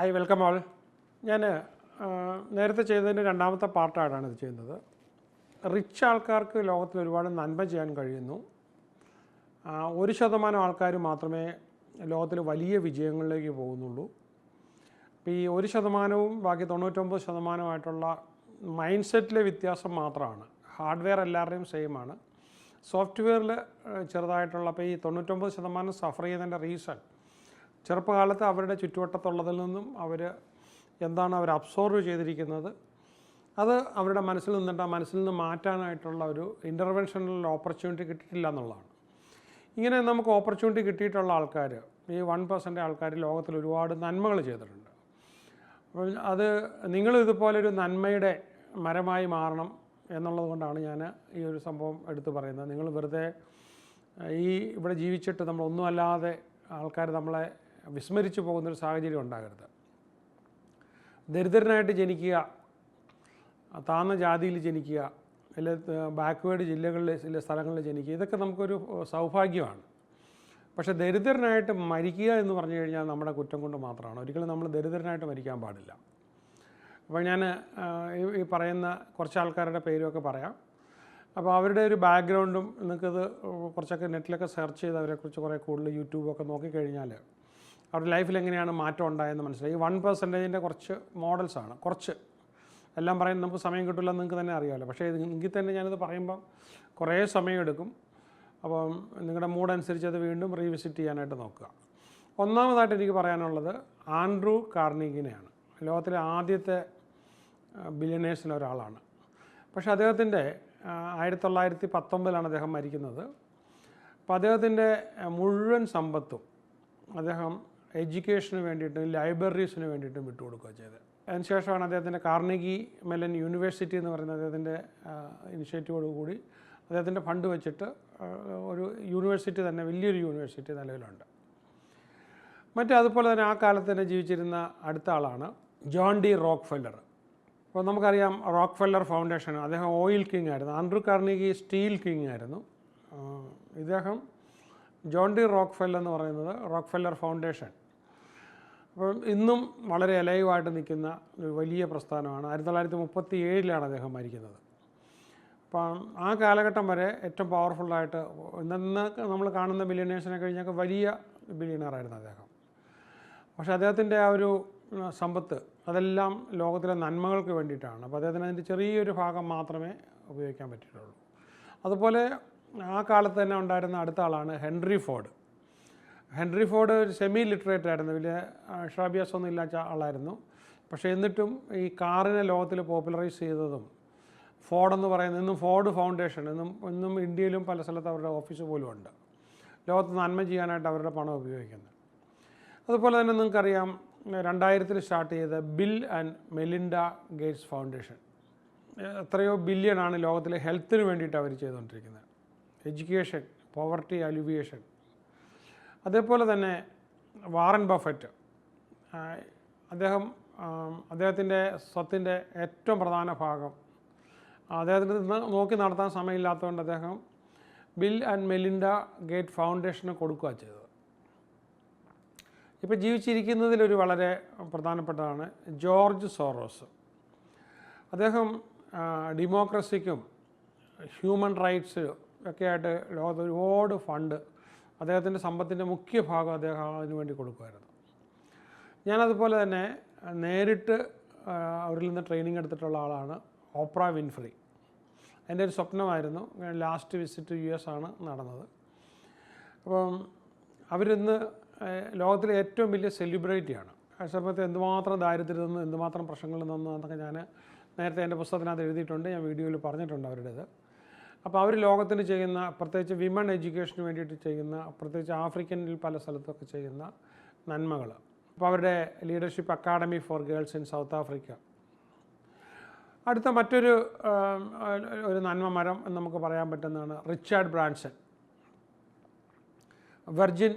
Hi welcome all. ഞാൻ നേരത്തെ ചെയ്തതിൻ്റെ രണ്ടാമത്തെ പാർട്ടായിട്ടാണ് ഇത് ചെയ്യുന്നത്. റിച്ച് ആൾക്കാർക്ക് ലോകത്തിൽ ഒരുപാട് നന്മ ചെയ്യാൻ കഴിയുന്നു. 1% ആൾക്കാർ മാത്രമേ ലോകത്തിൽ വലിയ വിജയങ്ങളിലേക്ക് പോകുന്നുള്ളൂ. അപ്പോൾ ഈ 1%വും ബാക്കി 99%ആയിട്ടുള്ള മൈൻഡ് സെറ്റിലെ വ്യത്യാസം മാത്രമാണ്. ഹാർഡ്വെയർ എല്ലാവരുടെയും സെയിമാണ്. സോഫ്റ്റ്വെയറിൽ ചെറുതായിട്ടുള്ള അപ്പോൾ ഈ 99% സഫർ ചെയ്യുന്നതിൻ്റെ റീസൺ ചെറുപ്പകാലത്ത് അവരുടെ ചുറ്റുവട്ടത്തുള്ളതിൽ നിന്നും എന്താണ് അവർ അബ്സോർവ് ചെയ്തിരിക്കുന്നത്, അത് അവരുടെ മനസ്സിൽ നിന്നിട്ട് ആ മനസ്സിൽ നിന്ന് മാറ്റാനായിട്ടുള്ള ഒരു ഇൻ്റർവെൻഷണൽ ഓപ്പർച്യൂണിറ്റി കിട്ടിയിട്ടില്ല എന്നുള്ളതാണ്. ഇങ്ങനെ നമുക്ക് ഓപ്പർച്യൂണിറ്റി കിട്ടിയിട്ടുള്ള ആൾക്കാർ, ഈ 1% ആൾക്കാർ ലോകത്തിൽ ഒരുപാട് നന്മകൾ ചെയ്തിട്ടുണ്ട്. അപ്പോൾ അത് നിങ്ങളും ഇതുപോലൊരു നന്മയുടെ മരമായി മാറണം എന്നുള്ളത് കൊണ്ടാണ് ഞാൻ ഈ ഒരു സംഭവം എടുത്തു പറയുന്നത്. നിങ്ങൾ വെറുതെ ഇവിടെ ജീവിച്ചിട്ട് നമ്മളൊന്നും അല്ലാതെ ആൾക്കാർ നമ്മളെ വിസ്മരിച്ചു പോകുന്നൊരു സാഹചര്യം ഉണ്ടാകരുത്. ദരിദ്രനായിട്ട് ജനിക്കുക, താഴ്ന്ന ജാതിയിൽ ജനിക്കുക, അല്ലെങ്കിൽ ബാക്ക്വേർഡ് ജില്ലകളിലെ സ്ഥലങ്ങളിൽ ജനിക്കുക, ഇതൊക്കെ നമുക്കൊരു സൗഭാഗ്യമാണ്. പക്ഷേ ദരിദ്രനായിട്ട് മരിക്കുക എന്ന് പറഞ്ഞു കഴിഞ്ഞാൽ നമ്മുടെ കുറ്റം കൊണ്ട് മാത്രമാണ്. ഒരിക്കലും നമ്മൾ ദരിദ്രനായിട്ട് മരിക്കാൻ പാടില്ല. അപ്പോൾ ഞാൻ ഈ പറയുന്ന കുറച്ച് ആൾക്കാരുടെ പേരുമൊക്കെ പറയാം. അപ്പോൾ അവരുടെ ഒരു ബാക്ക്ഗ്രൗണ്ടും നിങ്ങൾക്കത് കുറച്ചൊക്കെ നെറ്റിലൊക്കെ സെർച്ച് ചെയ്ത് അവരെക്കുറിച്ച് കുറേ കൂടുതൽ യൂട്യൂബൊക്കെ നോക്കിക്കഴിഞ്ഞാൽ അവരുടെ ലൈഫിൽ എങ്ങനെയാണ് മാറ്റം ഉണ്ടായെന്ന് മനസ്സിലായി. ഈ 1%ൻ്റെ കുറച്ച് മോഡൽസാണ്. കുറച്ച് എല്ലാം പറയാൻ നമുക്ക് സമയം കിട്ടില്ല, നിങ്ങൾക്ക് തന്നെ അറിയാമല്ലോ. പക്ഷേ എങ്കിൽ തന്നെ ഞാനിത് പറയുമ്പം കുറേ സമയമെടുക്കും. അപ്പം നിങ്ങളുടെ മൂഡനുസരിച്ച് അത് വീണ്ടും റീവിസിറ്റ് ചെയ്യാനായിട്ട് നോക്കുക. ഒന്നാമതായിട്ട് എനിക്ക് പറയാനുള്ളത് ആൻഡ്രൂ കാർണിഗിനെയാണ്. ലോകത്തിലെ ആദ്യത്തെ ബില്യണേഴ്സിന് ഒരാളാണ്. പക്ഷേ അദ്ദേഹത്തിൻ്റെ 1919 അദ്ദേഹം മരിക്കുന്നത്. അപ്പോൾ അദ്ദേഹത്തിൻ്റെ മുഴുവൻ സമ്പത്തും അദ്ദേഹം എഡ്യൂക്കേഷന് വേണ്ടിയിട്ടും ലൈബ്രറീസിന് വേണ്ടിയിട്ടും വിട്ടുകൊടുക്കുക ചെയ്തത്. അതിനുശേഷമാണ് അദ്ദേഹത്തിൻ്റെ കാർണിഗി മെല്ലൻ യൂണിവേഴ്സിറ്റി എന്ന് പറയുന്ന അദ്ദേഹത്തിൻ്റെ ഇനിഷ്യേറ്റീവോടുകൂടി അദ്ദേഹത്തിൻ്റെ ഫണ്ട് വെച്ചിട്ട് ഒരു യൂണിവേഴ്സിറ്റി തന്നെ, വലിയൊരു യൂണിവേഴ്സിറ്റി നിലവിലുണ്ട്. അതുപോലെ തന്നെ ആ കാലത്ത് തന്നെ ജീവിച്ചിരുന്ന അടുത്ത ആളാണ് ജോൺ ഡി റോക്ക്ഫെല്ലർ. അപ്പോൾ നമുക്കറിയാം റോക്ക്ഫെല്ലർ ഫൗണ്ടേഷൻ, അദ്ദേഹം ഓയിൽ കിങ് ആയിരുന്നു. ആൻഡ്രൂ കാർണിഗി സ്റ്റീൽ കിങ് ആയിരുന്നു. ഇദ്ദേഹം ജോൺ ഡി റോക്ക്ഫെല്ലർ എന്ന് പറയുന്നത് റോക്ക്ഫെല്ലർ ഫൗണ്ടേഷൻ അപ്പം ഇന്നും വളരെ അലൈവായിട്ട് നിൽക്കുന്ന ഒരു വലിയ പ്രസ്ഥാനമാണ്. 1937 അദ്ദേഹം മരിക്കുന്നത്. അപ്പം ആ കാലഘട്ടം വരെ ഏറ്റവും പവർഫുള്ളായിട്ട് ഇന്ന് നമ്മൾ കാണുന്ന ബില്യണേഴ്സിനെ കഴിഞ്ഞൊക്കെ വലിയ ബില്യണറായിരുന്നു അദ്ദേഹം. പക്ഷേ അദ്ദേഹത്തിൻ്റെ ആ ഒരു സമ്പത്ത് അതെല്ലാം ലോകത്തിലെ നന്മകൾക്ക് വേണ്ടിയിട്ടാണ്. അപ്പോൾ അദ്ദേഹത്തിന് അതിൻ്റെ ചെറിയൊരു ഭാഗം മാത്രമേ ഉപയോഗിക്കാൻ പറ്റിയിട്ടുള്ളൂ. അതുപോലെ ആ കാലത്ത് തന്നെ ഉണ്ടായിരുന്ന അടുത്ത ആളാണ് ഹെൻറി ഫോർഡ്. ഹെൻറി ഫോർഡ് ഒരു സെമി ലിറ്ററേറ്റ് ആയിരുന്നു, വലിയ അക്ഷരാഭ്യാസമൊന്നും ഇല്ലാത്ത ആളായിരുന്നു. പക്ഷേ എന്നിട്ടും ഈ കാറിനെ ലോകത്തിൽ പോപ്പുലറൈസ് ചെയ്തതും ഫോർഡ് എന്ന് പറയുന്നത് ഇന്നും ഫോർഡ് ഫൗണ്ടേഷൻ ഇന്നും ഇന്ത്യയിലും പല സ്ഥലത്ത് അവരുടെ ഓഫീസ് പോലും ഉണ്ട്. ലോകത്ത് നന്മ ചെയ്യാനായിട്ട് അവരുടെ പണം ഉപയോഗിക്കുന്നത്. അതുപോലെ തന്നെ നിങ്ങൾക്കറിയാം 2000 സ്റ്റാർട്ട് ചെയ്ത bill and Melinda Gates foundation. എത്രയോ ബില്യണാണ് ലോകത്തിലെ ഹെൽത്തിന് വേണ്ടിയിട്ട് അവർ ചെയ്തുകൊണ്ടിരിക്കുന്നത്. Education, poverty alleviation. അതേപോലെ തന്നെ വാറൻ ബഫറ്റ്, അദ്ദേഹത്തിൻ്റെ സ്വത്തിൻ്റെ ഏറ്റവും പ്രധാന ഭാഗം അദ്ദേഹത്തിന് നോക്കി നടത്താൻ സമയമില്ലാത്തതുകൊണ്ട് അദ്ദേഹം ബിൽ ആൻഡ് മെലിൻഡ ഗേറ്റ് ഫൗണ്ടേഷന് കൊടുക്കുക ചെയ്തത്. ഇപ്പോൾ ജീവിച്ചിരിക്കുന്നതിലൊരു വളരെ പ്രധാനപ്പെട്ടതാണ് ജോർജ് സോറോസ്. അദ്ദേഹം ഡെമോക്രസിക്കും ഹ്യൂമൻ റൈറ്റ്സ് ഒക്കെ ആയിട്ട് ലോകത്ത് ഒരുപാട് ഫണ്ട്, അദ്ദേഹത്തിൻ്റെ സമ്പത്തിൻ്റെ മുഖ്യ ഭാഗം അദ്ദേഹം അതിനു വേണ്ടി കൊടുക്കുമായിരുന്നു. ഞാനതുപോലെ തന്നെ നേരിട്ട് അവരിൽ നിന്ന് ട്രെയിനിങ് എടുത്തിട്ടുള്ള ആളാണ് ഓപ്ര വിൻഫ്രി. എൻ്റെ ഒരു സ്വപ്നമായിരുന്നു. ലാസ്റ്റ് വിസിറ്റ് US ആണ് നടന്നത്. അപ്പം അവരിന്ന് ലോകത്തിലെ ഏറ്റവും വലിയ സെലിബ്രിറ്റിയാണ്. ആ സമയത്ത് എന്തുമാത്രം ദാരിദ്ര്യത്തിൽ നിന്ന് എന്തുമാത്രം പ്രശ്നങ്ങളിൽ നിന്നു എന്നൊക്കെ ഞാൻ നേരത്തെ എൻ്റെ പുസ്തകത്തിനകത്ത് എഴുതിയിട്ടുണ്ട്, ഞാൻ വീഡിയോയിൽ പറഞ്ഞിട്ടുണ്ട് അവരുടേത്. അപ്പോൾ അവർ ലോകത്തിന് ചെയ്യുന്ന, പ്രത്യേകിച്ച് വിമൺ എഡ്യൂക്കേഷന് വേണ്ടിയിട്ട് ചെയ്യുന്ന, പ്രത്യേകിച്ച് ആഫ്രിക്കനിൽ പല സ്ഥലത്തൊക്കെ ചെയ്യുന്ന നന്മകൾ. അപ്പോൾ അവരുടെ leadership academy for girls in south Africa. അടുത്ത മറ്റൊരു നന്മ മരം എന്ന് നമുക്ക് പറയാൻ പറ്റുന്നതാണ് റിച്ചാർഡ് ബ്രാൻസൺ. വെർജിൻ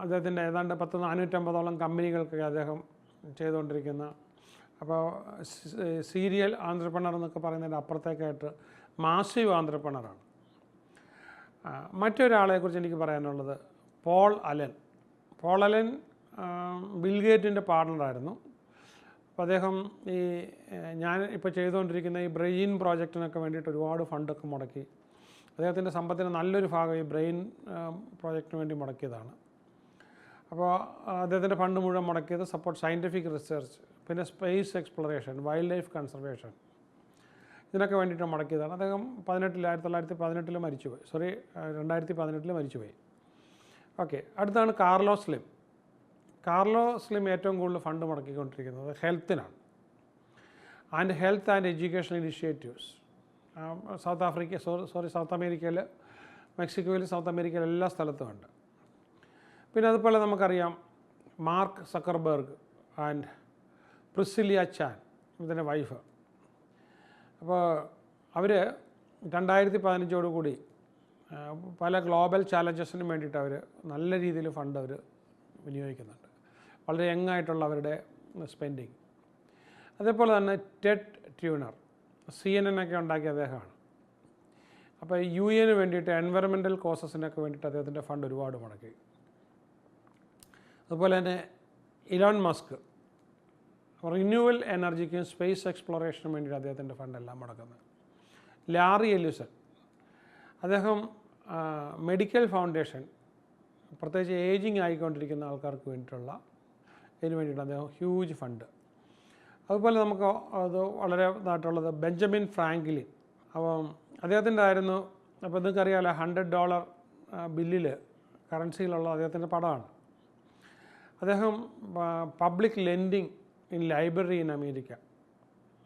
അദ്ദേഹത്തിൻ്റെ ഏതാണ്ട് 450ഓളം കമ്പനികൾക്കൊക്കെ അദ്ദേഹം ചെയ്തുകൊണ്ടിരിക്കുന്ന, അപ്പോൾ സീരിയൽ ആന്ത്രപ്രണർ എന്നൊക്കെ പറയുന്നതിൻ്റെ അപ്പുറത്തേക്കായിട്ട് മാസീവ് ആന്ത്രപ്രണറാണ്. മറ്റൊരാളെക്കുറിച്ച് എനിക്ക് പറയാനുള്ളത് പോൾ അലൻ. ബിൽഗേറ്റിൻ്റെ പാർട്ണറായിരുന്നു. അപ്പോൾ അദ്ദേഹം ഈ ഞാൻ ഇപ്പോൾ ചെയ്തുകൊണ്ടിരിക്കുന്ന ഈ ബ്രെയിൻ പ്രോജക്റ്റിനൊക്കെ വേണ്ടിയിട്ട് ഒരുപാട് ഫണ്ടൊക്കെ മുടക്കി. അദ്ദേഹത്തിൻ്റെ സമ്പത്തിൻ്റെ നല്ലൊരു ഭാഗം ഈ ബ്രെയിൻ പ്രോജക്റ്റിന് വേണ്ടി മുടക്കിയതാണ്. അപ്പോൾ അദ്ദേഹത്തിൻ്റെ ഫണ്ട് മുഴുവൻ മുടക്കിയത് സപ്പോർട്ട് സയൻറ്റിഫിക് റിസർച്ച്, പിന്നെ space exploration, wild life conservation, ഇതിനൊക്കെ വേണ്ടിയിട്ട് മുടക്കിയതാണ്. അദ്ദേഹം 1918 മരിച്ചുപോയി. 2018 മരിച്ചുപോയി. ഓക്കെ, അടുത്താണ് കാർലോസ് സ്ലിം. കാർലോസ് സ്ലിം ഏറ്റവും കൂടുതൽ ഫണ്ട് മുടക്കിക്കൊണ്ടിരിക്കുന്നത് ഹെൽത്തിനാണ്. Health and education initiatives south അമേരിക്കയിൽ, മെക്സിക്കോയിൽ, സൗത്ത് അമേരിക്കയിൽ എല്ലാ സ്ഥലത്തുമുണ്ട്. പിന്നെ അതുപോലെ നമുക്കറിയാം Mark Zuckerberg and Priscilla Chan, ഇതിൻ്റെ വൈഫ്. അപ്പോൾ അവർ 2015 പല ഗ്ലോബൽ ചാലഞ്ചസിനും വേണ്ടിയിട്ട് അവർ നല്ല രീതിയിൽ ഫണ്ട് അവർ വിനിയോഗിക്കുന്നുണ്ട്. വളരെ യങ്ങായിട്ടുള്ള അവരുടെ സ്പെൻഡിങ്. അതേപോലെ തന്നെ ടെഡ് ട്യൂണർ, CNN ഒക്കെ ഉണ്ടാക്കിയ അദ്ദേഹമാണ്. അപ്പോൾ UN വേണ്ടിയിട്ട് എൻവയറമെൻ്റൽ കോസസിനൊക്കെ വേണ്ടിയിട്ട് അദ്ദേഹത്തിൻ്റെ ഫണ്ട് ഒരുപാട് മുടക്കി. അതുപോലെ തന്നെ ഇലോൺ മസ്ക് റിന്യൂവൽ എനർജിക്കും സ്പേസ് എക്സ്പ്ലോറേഷനും വേണ്ടിയിട്ട് അദ്ദേഹത്തിൻ്റെ ഫണ്ടെല്ലാം മുടക്കുന്നത്. ലാറി എല്ലിസൺ, അദ്ദേഹം മെഡിക്കൽ ഫൗണ്ടേഷൻ, പ്രത്യേകിച്ച് ഏജിങ് ആയിക്കൊണ്ടിരിക്കുന്ന ആൾക്കാർക്ക് വേണ്ടിയിട്ടുള്ള ഇതിന് വേണ്ടിയിട്ട് അദ്ദേഹം ഹ്യൂജ് ഫണ്ട്. അതുപോലെ നമുക്ക് അത് വളരെ ഇതായിട്ടുള്ളത് ബെഞ്ചമിൻ ഫ്രാങ്ക്ലിൻ. അപ്പം അദ്ദേഹത്തിൻ്റെ ആയിരുന്നു, അപ്പോൾ നിങ്ങൾക്കറിയാമല്ലോ $100 ബില്ലിൽ കറൻസിയിലുള്ള അദ്ദേഹത്തിൻ്റെ പടമാണ്. അദ്ദേഹം public lending in library in America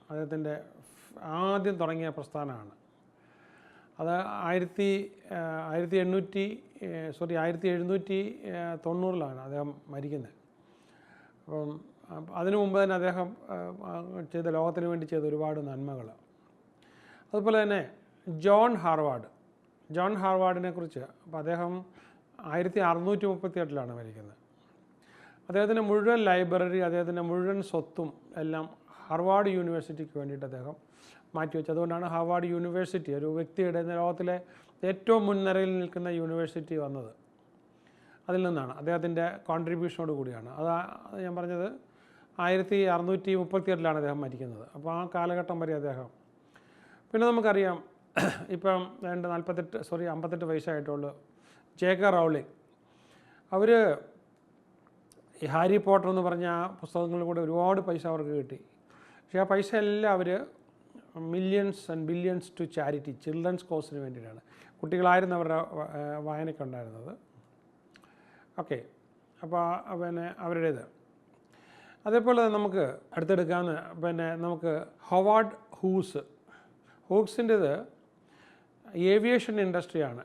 അദ്ദേഹത്തിൻ്റെ ആദ്യം തുടങ്ങിയ പ്രസ്ഥാനമാണ്. അത് 1790 അദ്ദേഹം മരിക്കുന്നത്. അപ്പം അതിനു മുമ്പ് തന്നെ അദ്ദേഹം ലോകത്തിന് വേണ്ടി ചെയ്ത ഒരുപാട് നന്മകൾ. അതുപോലെ തന്നെ ജോൺ ഹാർവാർഡിനെ കുറിച്ച്, അപ്പോൾ അദ്ദേഹം 1638 മരിക്കുന്നത്. അദ്ദേഹത്തിൻ്റെ മുഴുവൻ ലൈബ്രറി, അദ്ദേഹത്തിൻ്റെ മുഴുവൻ സ്വത്തും എല്ലാം ഹാർവാർഡ് യൂണിവേഴ്സിറ്റിക്ക് വേണ്ടിയിട്ട് അദ്ദേഹം മാറ്റിവെച്ചു. അതുകൊണ്ടാണ് ഹാർവാർഡ് യൂണിവേഴ്സിറ്റി ഒരു വ്യക്തിയുടെ ലോകത്തിലെ ഏറ്റവും മുൻനിരയിൽ നിൽക്കുന്ന യൂണിവേഴ്സിറ്റി വന്നത്. അതിൽ നിന്നാണ്, അദ്ദേഹത്തിൻ്റെ കോൺട്രിബ്യൂഷനോട് കൂടിയാണ്. അത് ഞാൻ പറഞ്ഞത് 1638 അദ്ദേഹം മരിക്കുന്നത്. അപ്പോൾ ആ കാലഘട്ടം വരെ അദ്ദേഹം. പിന്നെ നമുക്കറിയാം ഇപ്പം 58 വയസ്സായിട്ടുള്ളൂ J.K. റൗളിംഗ്. അവർ ഈ ഹാരി പോട്ടർ എന്ന് പറഞ്ഞ ആ പുസ്തകങ്ങളിൽ കൂടെ ഒരുപാട് പൈസ അവർക്ക് കിട്ടി. പക്ഷേ ആ പൈസ എല്ലാം അവർ millions and billions to charity, children's കോസിന് വേണ്ടിയിട്ടാണ്. കുട്ടികളായിരുന്നു അവരുടെ വായനയ്ക്കുണ്ടായിരുന്നത്. ഓക്കെ, അപ്പോൾ പിന്നെ അവരുടേത്. അതേപോലെ നമുക്ക് അടുത്തെടുക്കാമെന്ന് പിന്നെ നമുക്ക് ഹൊവാർഡ് ഹൂക്സിൻ്റേത് ഏവിയേഷൻ ഇൻഡസ്ട്രിയാണ്.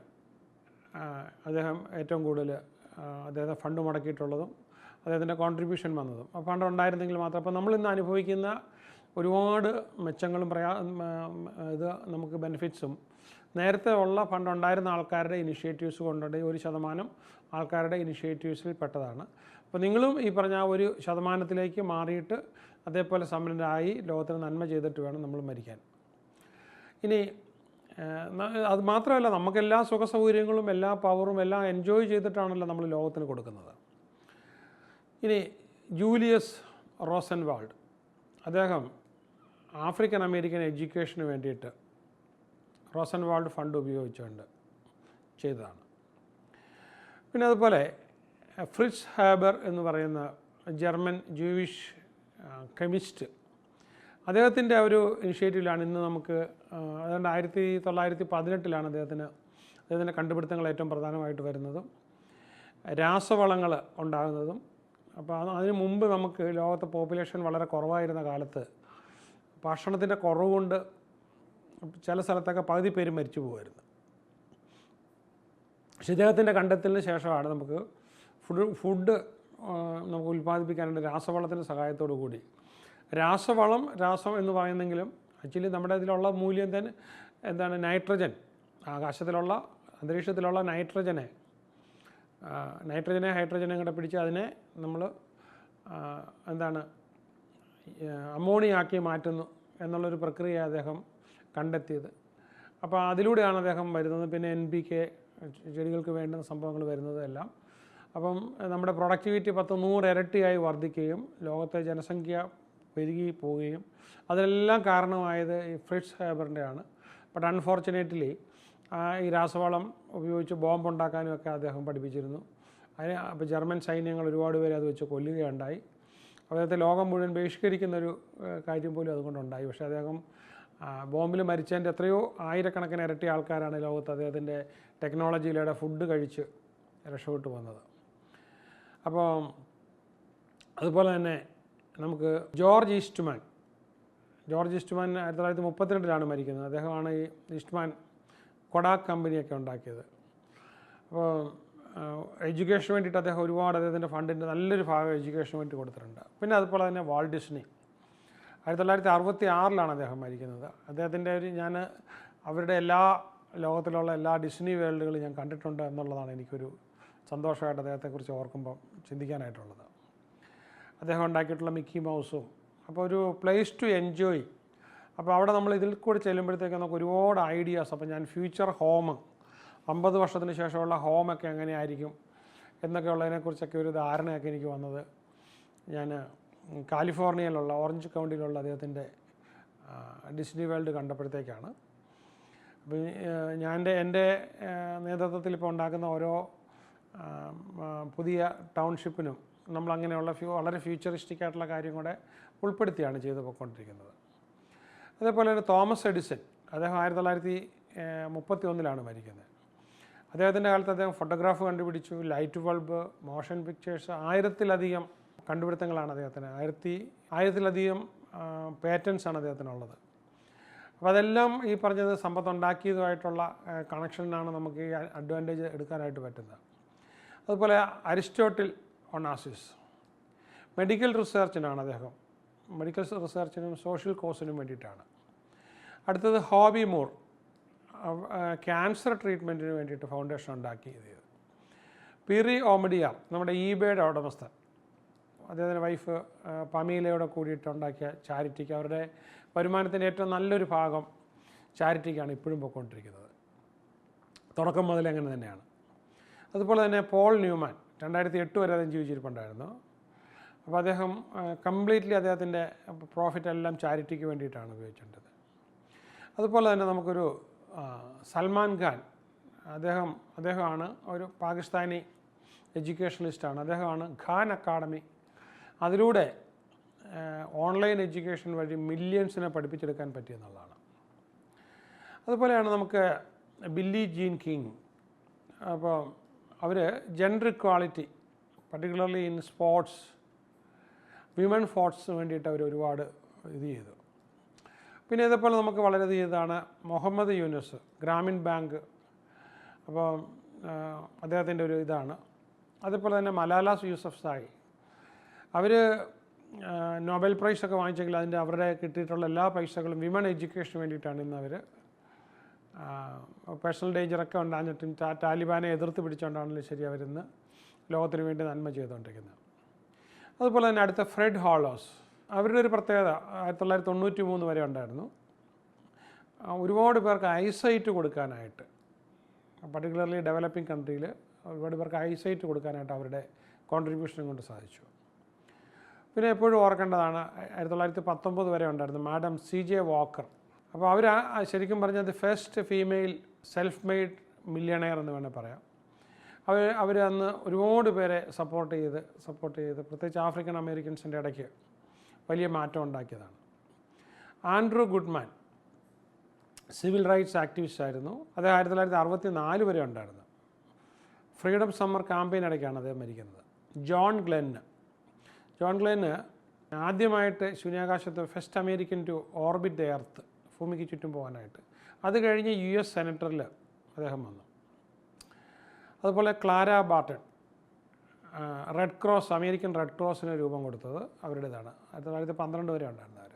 അദ്ദേഹം ഏറ്റവും കൂടുതൽ അദ്ദേഹത്തെ ഫണ്ട് മുടക്കിയിട്ടുള്ളതും അദ്ദേഹത്തിൻ്റെ കോൺട്രിബ്യൂഷൻ വന്നതും. ആ ഫണ്ട് ഉണ്ടായിരുന്നെങ്കിൽ മാത്രം. അപ്പോൾ നമ്മളിന്ന് അനുഭവിക്കുന്ന ഒരുപാട് മെച്ചങ്ങളും ഇത് നമുക്ക് ബെനിഫിറ്റ്സും നേരത്തെ ഉള്ള ഫണ്ട് ഉണ്ടായിരുന്ന ആൾക്കാരുടെ ഇനിഷ്യേറ്റീവ്സ് കൊണ്ടുണ്ട്. 1% ആൾക്കാരുടെ ഇനിഷ്യേറ്റീവ്സിൽ പെട്ടതാണ്. അപ്പോൾ നിങ്ങളും ഈ പറഞ്ഞ 1% മാറിയിട്ട് അതേപോലെ സമ്പന്നരായി ലോകത്തിന് നന്മ ചെയ്തിട്ട് വേണം നമ്മൾ മരിക്കാൻ. ഇനി അത് മാത്രമല്ല, നമുക്കെല്ലാ സുഖ സൗകര്യങ്ങളും എല്ലാ പവറും എല്ലാം എൻജോയ് ചെയ്തിട്ടാണല്ലോ നമ്മൾ ലോകത്തിന് കൊടുക്കുന്നത്. ഇനി ജൂലിയസ് റോസൻവാൾഡ്, അദ്ദേഹം ആഫ്രിക്കൻ അമേരിക്കൻ എഡ്യൂക്കേഷന് വേണ്ടിയിട്ട് റോസൻവാൾഡ് ഫണ്ട് ഉപയോഗിച്ചുകൊണ്ട് ചെയ്തതാണ്. പിന്നെ അതുപോലെ ഫ്രിറ്റ്സ് ഹാബർ എന്ന് പറയുന്ന ജർമ്മൻ ജൂയിഷ് കെമിസ്റ്റ്, അദ്ദേഹത്തിൻ്റെ ഒരു ഇനിഷ്യേറ്റീവിലാണ് ഇന്ന് നമുക്ക് അതുകൊണ്ട് 1918 അദ്ദേഹത്തിൻ്റെ കണ്ടുപിടുത്തങ്ങൾ ഏറ്റവും പ്രധാനമായിട്ട് വരുന്നതും രാസവളങ്ങൾ ഉണ്ടാകുന്നതും. അപ്പോൾ അതിന് മുമ്പ് നമുക്ക് ലോകത്തെ പോപ്പുലേഷൻ വളരെ കുറവായിരുന്ന കാലത്ത് ഭക്ഷണത്തിൻ്റെ കുറവ് കൊണ്ട് ചില സ്ഥലത്തൊക്കെ പകുതി പേര് മരിച്ചു പോകുമായിരുന്നു. പക്ഷേ ഇദ്ദേഹത്തിൻ്റെ കണ്ടെത്തലിന് ശേഷമാണ് നമുക്ക് ഫുഡ് നമുക്ക് ഉൽപ്പാദിപ്പിക്കാനുള്ള രാസവളത്തിൻ്റെ സഹായത്തോടു കൂടി. രാസം എന്ന് പറയുന്നെങ്കിലും ആക്ച്വലി നമ്മുടെ ഇതിലുള്ള മൂല്യം തന്നെ എന്താണ്, നൈട്രജൻ, ആകാശത്തിലുള്ള അന്തരീക്ഷത്തിലുള്ള നൈട്രജനെ ഹൈഡ്രജനെ കൂടെ പിടിച്ച് അതിനെ നമ്മൾ എന്താണ് അമോണിയാക്കി മാറ്റുന്നു എന്നുള്ളൊരു പ്രക്രിയ അദ്ദേഹം കണ്ടെത്തിയത്. അപ്പോൾ അതിലൂടെയാണ് അദ്ദേഹം വരുന്നത്. പിന്നെ NPK ചെടികൾക്ക് വേണ്ടുന്ന സംഭവങ്ങൾ വരുന്നത് എല്ലാം. അപ്പം നമ്മുടെ പ്രൊഡക്ടിവിറ്റി 100 ഇരട്ടിയായി വർദ്ധിക്കുകയും ലോകത്തെ ജനസംഖ്യ പെരുകി പോവുകയും അതിനെല്ലാം കാരണമായത് ഈ ഫ്രിറ്റ്സ് ഹേബറിൻ്റെയാണ്. ബട്ട് അൺഫോർച്ചുനേറ്റ്ലി ഈ രാസവളം ഉപയോഗിച്ച് ബോംബ് ഉണ്ടാക്കാനും ഒക്കെ അദ്ദേഹം പഠിപ്പിച്ചിരുന്നു. അതിന് അപ്പോൾ ജർമ്മൻ സൈന്യങ്ങൾ ഒരുപാട് പേര് അത് വെച്ച് കൊല്ലുകയുണ്ടായി. അദ്ദേഹത്തെ ലോകം മുഴുവൻ ബഹിഷ്കരിക്കുന്നൊരു കാര്യം പോലും അതുകൊണ്ടുണ്ടായി. പക്ഷേ അദ്ദേഹം ബോംബിൽ മരിച്ചതിൻ്റെ എത്രയോ ആയിരക്കണക്കിന് ഇരട്ടി ആൾക്കാരാണ് ലോകത്ത് അദ്ദേഹത്തിൻ്റെ ടെക്നോളജിയിലൂടെ ഫുഡ് കഴിച്ച് രക്ഷപ്പെട്ടു വന്നത്. അപ്പോൾ അതുപോലെ തന്നെ നമുക്ക് ജോർജ് ഈസ്റ്റ്മാൻ 1932 മരിക്കുന്നത്. അദ്ദേഹമാണ് ഈ ഈസ്റ്റ്മാൻ കൊഡാക്ക് കമ്പനിയൊക്കെ ഉണ്ടാക്കിയത്. അപ്പോൾ എഡ്യൂക്കേഷന് വേണ്ടിയിട്ട് അദ്ദേഹം ഒരുപാട് അദ്ദേഹത്തിൻ്റെ ഫണ്ടിൻ്റെ നല്ലൊരു ഭാഗം എഡ്യൂക്കേഷന് വേണ്ടി കൊടുത്തിട്ടുണ്ട്. പിന്നെ അതുപോലെ തന്നെ വാൾട്ട് ഡിസ്നി 1966 അദ്ദേഹം മരിക്കുന്നത്. അദ്ദേഹത്തിൻ്റെ ഞാൻ അവരുടെ ലോകത്തിലുള്ള എല്ലാ ഡിസ്നി വേൾഡുകളും ഞാൻ കണ്ടിട്ടുണ്ട് എന്നുള്ളതാണ് എനിക്കൊരു സന്തോഷമായിട്ട് അദ്ദേഹത്തെക്കുറിച്ച് ഓർക്കുമ്പോൾ ചിന്തിക്കാനായിട്ടുള്ളത്. അദ്ദേഹം ഉണ്ടാക്കിയിട്ടുള്ള മിക്കി മൗസും. അപ്പോൾ ഒരു പ്ലേസ് ടു എൻജോയ്. അപ്പോൾ അവിടെ നമ്മൾ ഇതിൽ കൂടി ചെല്ലുമ്പോഴത്തേക്ക് നമുക്ക് ഒരുപാട് ഐഡിയാസ്. അപ്പോൾ ഞാൻ ഫ്യൂച്ചർ ഹോം 50 വർഷത്തിന് ശേഷമുള്ള ഹോമൊക്കെ എങ്ങനെയായിരിക്കും എന്നൊക്കെ ഉള്ളതിനെക്കുറിച്ചൊക്കെ ഒരു ധാരണയൊക്കെ എനിക്ക് വന്നത് ഞാൻ കാലിഫോർണിയയിലുള്ള ഓറഞ്ച് കൗണ്ടിയിലുള്ള അദ്ദേഹത്തിൻ്റെ ഡിസ്നി വേൾഡ് കണ്ടപ്പോഴത്തേക്കാണ്. അപ്പോൾ എൻ്റെ നേതൃത്വത്തിൽ ഇപ്പോൾ ഉണ്ടാക്കുന്ന ഓരോ പുതിയ ടൗൺഷിപ്പിനും നമ്മളങ്ങനെയുള്ള വളരെ ഫ്യൂച്ചറിസ്റ്റിക് ആയിട്ടുള്ള കാര്യം കൂടെ ഉൾപ്പെടുത്തിയാണ് ചെയ്തു പോയിക്കൊണ്ടിരിക്കുന്നത്. അതേപോലെ തന്നെ തോമസ് എഡിസൺ, അദ്ദേഹം 1931 മരിക്കുന്നത്. അദ്ദേഹത്തിൻ്റെ കാലത്ത് അദ്ദേഹം ഫോട്ടോഗ്രാഫ് കണ്ടുപിടിച്ചു, ലൈറ്റ് ബൾബ്, മോഷൻ പിക്ചേഴ്സ്, 1000-ലധികം കണ്ടുപിടുത്തങ്ങളാണ് അദ്ദേഹത്തിന്. 1000-ലധികം പേറ്റൻസാണ് അദ്ദേഹത്തിനുള്ളത്. അപ്പോൾ അതെല്ലാം ഈ പറഞ്ഞത് സമ്പത്തുണ്ടാക്കിയതുമായിട്ടുള്ള കണക്ഷനാണ് നമുക്ക് ഈ അഡ്വാൻറ്റേജ് എടുക്കാനായിട്ട് പറ്റുന്നത്. അതുപോലെ അരിസ്റ്റോട്ടിൽ ഒണാസിസ് മെഡിക്കൽ റിസർച്ചിനാണ് അദ്ദേഹം. മെഡിക്കൽ റിസർച്ചിനും സോഷ്യൽ കോസിനും വേണ്ടിയിട്ടാണ്. അടുത്തത് ഹോബി മൂർ, ക്യാൻസർ ട്രീറ്റ്മെൻറ്റിന് വേണ്ടിയിട്ട് ഫൗണ്ടേഷൻ ഉണ്ടാക്കിയത്. പിറി ഓമഡിയാർ, നമ്മുടെ ഈബേയുടെ ഉടമസ്ഥൻ, അദ്ദേഹത്തിൻ്റെ വൈഫ് പമീലയോടെ കൂടിയിട്ടുണ്ടാക്കിയ ചാരിറ്റിക്ക്, അവരുടെ വരുമാനത്തിൻ്റെ ഏറ്റവും നല്ലൊരു ഭാഗം ചാരിറ്റിക്കാണ് ഇപ്പോഴും പോയിക്കൊണ്ടിരിക്കുന്നത്. തുടക്കം മുതൽ അങ്ങനെ തന്നെയാണ്. അതുപോലെ തന്നെ പോൾ ന്യൂമാൻ 2008 വരെ അദ്ദേഹം ജീവിച്ചിരിപ്പുണ്ടായിരുന്നു. അപ്പോൾ അദ്ദേഹം കംപ്ലീറ്റ്ലി അദ്ദേഹത്തിൻ്റെ പ്രോഫിറ്റ് എല്ലാം ചാരിറ്റിക്ക് വേണ്ടിയിട്ടാണ് ഉപയോഗിച്ചിട്ടുള്ളത്. അതുപോലെ തന്നെ നമുക്കൊരു സൽമാൻ ഖാൻ, അദ്ദേഹമാണ് ഒരു പാകിസ്ഥാനി എഡ്യൂക്കേഷണലിസ്റ്റാണ്. അദ്ദേഹമാണ് ഖാൻ അക്കാഡമി, അതിലൂടെ ഓൺലൈൻ എഡ്യൂക്കേഷൻ വഴി മില്യൺസിനെ പഠിപ്പിച്ചെടുക്കാൻ പറ്റിയെന്നുള്ളതാണ്. അതുപോലെയാണ് നമുക്ക് ബില്ലി ജീൻ കിങ്. അപ്പോൾ അവർ gender equality, particularly in sports, women സ്പോർട്സിന് വേണ്ടിയിട്ട് അവർ ഒരുപാട് ഇത് ചെയ്തു. പിന്നെ ഇതേപോലെ നമുക്ക് വളരെ ചെയ്തതാണ് മുഹമ്മദ് യൂനുസ്, ഗ്രാമീൺ ബാങ്ക്. അപ്പോൾ അദ്ദേഹത്തിൻ്റെ ഒരു ഇതാണ്. അതേപോലെ തന്നെ മലാല യൂസഫ്സായി, അവർ നോബൽ പ്രൈസൊക്കെ വാങ്ങിച്ചെങ്കിൽ അതിൻ്റെ അവരുടെ കിട്ടിയിട്ടുള്ള എല്ലാ പൈസകളും വിമൻ എഡ്യൂക്കേഷന് വേണ്ടിയിട്ടാണ് ഇന്ന് അവർ പേഴ്സണൽ ഡേഞ്ചറൊക്കെ ഉണ്ടാഞ്ഞിട്ടും താലിബാനെ എതിർത്ത് പിടിച്ചുകൊണ്ടാണെങ്കിലും ശരി അവരിന്ന് ലോകത്തിന് വേണ്ടി നന്മ ചെയ്തുകൊണ്ടിരിക്കുന്നത്. അതുപോലെ തന്നെ അടുത്ത ഫ്രെഡ് ഹോളോസ്, അവരുടെ ഒരു പ്രത്യേകത 1993 വരെ ഉണ്ടായിരുന്നു. ഒരുപാട് പേർക്ക് ഐസൈറ്റ് കൊടുക്കാനായിട്ട്, പർട്ടിക്കുലർലി ഡെവലപ്പിംഗ് കൺട്രിയിൽ ഒരുപാട് പേർക്ക് ഐസൈറ്റ് കൊടുക്കാനായിട്ട് അവരുടെ കോൺട്രിബ്യൂഷനും കൊണ്ട് സാധിച്ചു. പിന്നെ എപ്പോഴും ഓർക്കേണ്ടതാണ് 1919 വരെ ഉണ്ടായിരുന്നു മാഡം CJ വാക്കർ. അപ്പോൾ അവർ ശരിക്കും പറഞ്ഞത് first female self made millionaire എന്ന് വേണമെങ്കിൽ പറയാം. അവർ അന്ന് ഒരുപാട് പേരെ സപ്പോർട്ട് ചെയ്ത് പ്രത്യേകിച്ച് ആഫ്രിക്കൻ അമേരിക്കൻസിൻ്റെ ഇടയ്ക്ക് വലിയ മാറ്റം ഉണ്ടാക്കിയതാണ്. Andrew Goodman civil rights activist ആയിരുന്നു. അദ്ദേഹം 1964 വരെ ഉണ്ടായിരുന്നു. ഫ്രീഡം സമ്മർ ക്യാമ്പയിൻ ഇടയ്ക്കാണ് അദ്ദേഹം മരിക്കുന്നത്. ജോൺ ഗ്ലെന്ന് ആദ്യമായിട്ട് ശൂന്യാകാശത്ത് first American to orbit the earth, ഭൂമിക്ക് ചുറ്റും പോകാനായിട്ട്. അത് കഴിഞ്ഞ് US സെനറ്ററിൽ അദ്ദേഹം വന്നു. അതുപോലെ Clara Barton, red cross, American red ക്രോസിന് രൂപം കൊടുത്തത് അവരുടേതാണ്. 1912 വരെ ഉണ്ടായിരുന്നവർ.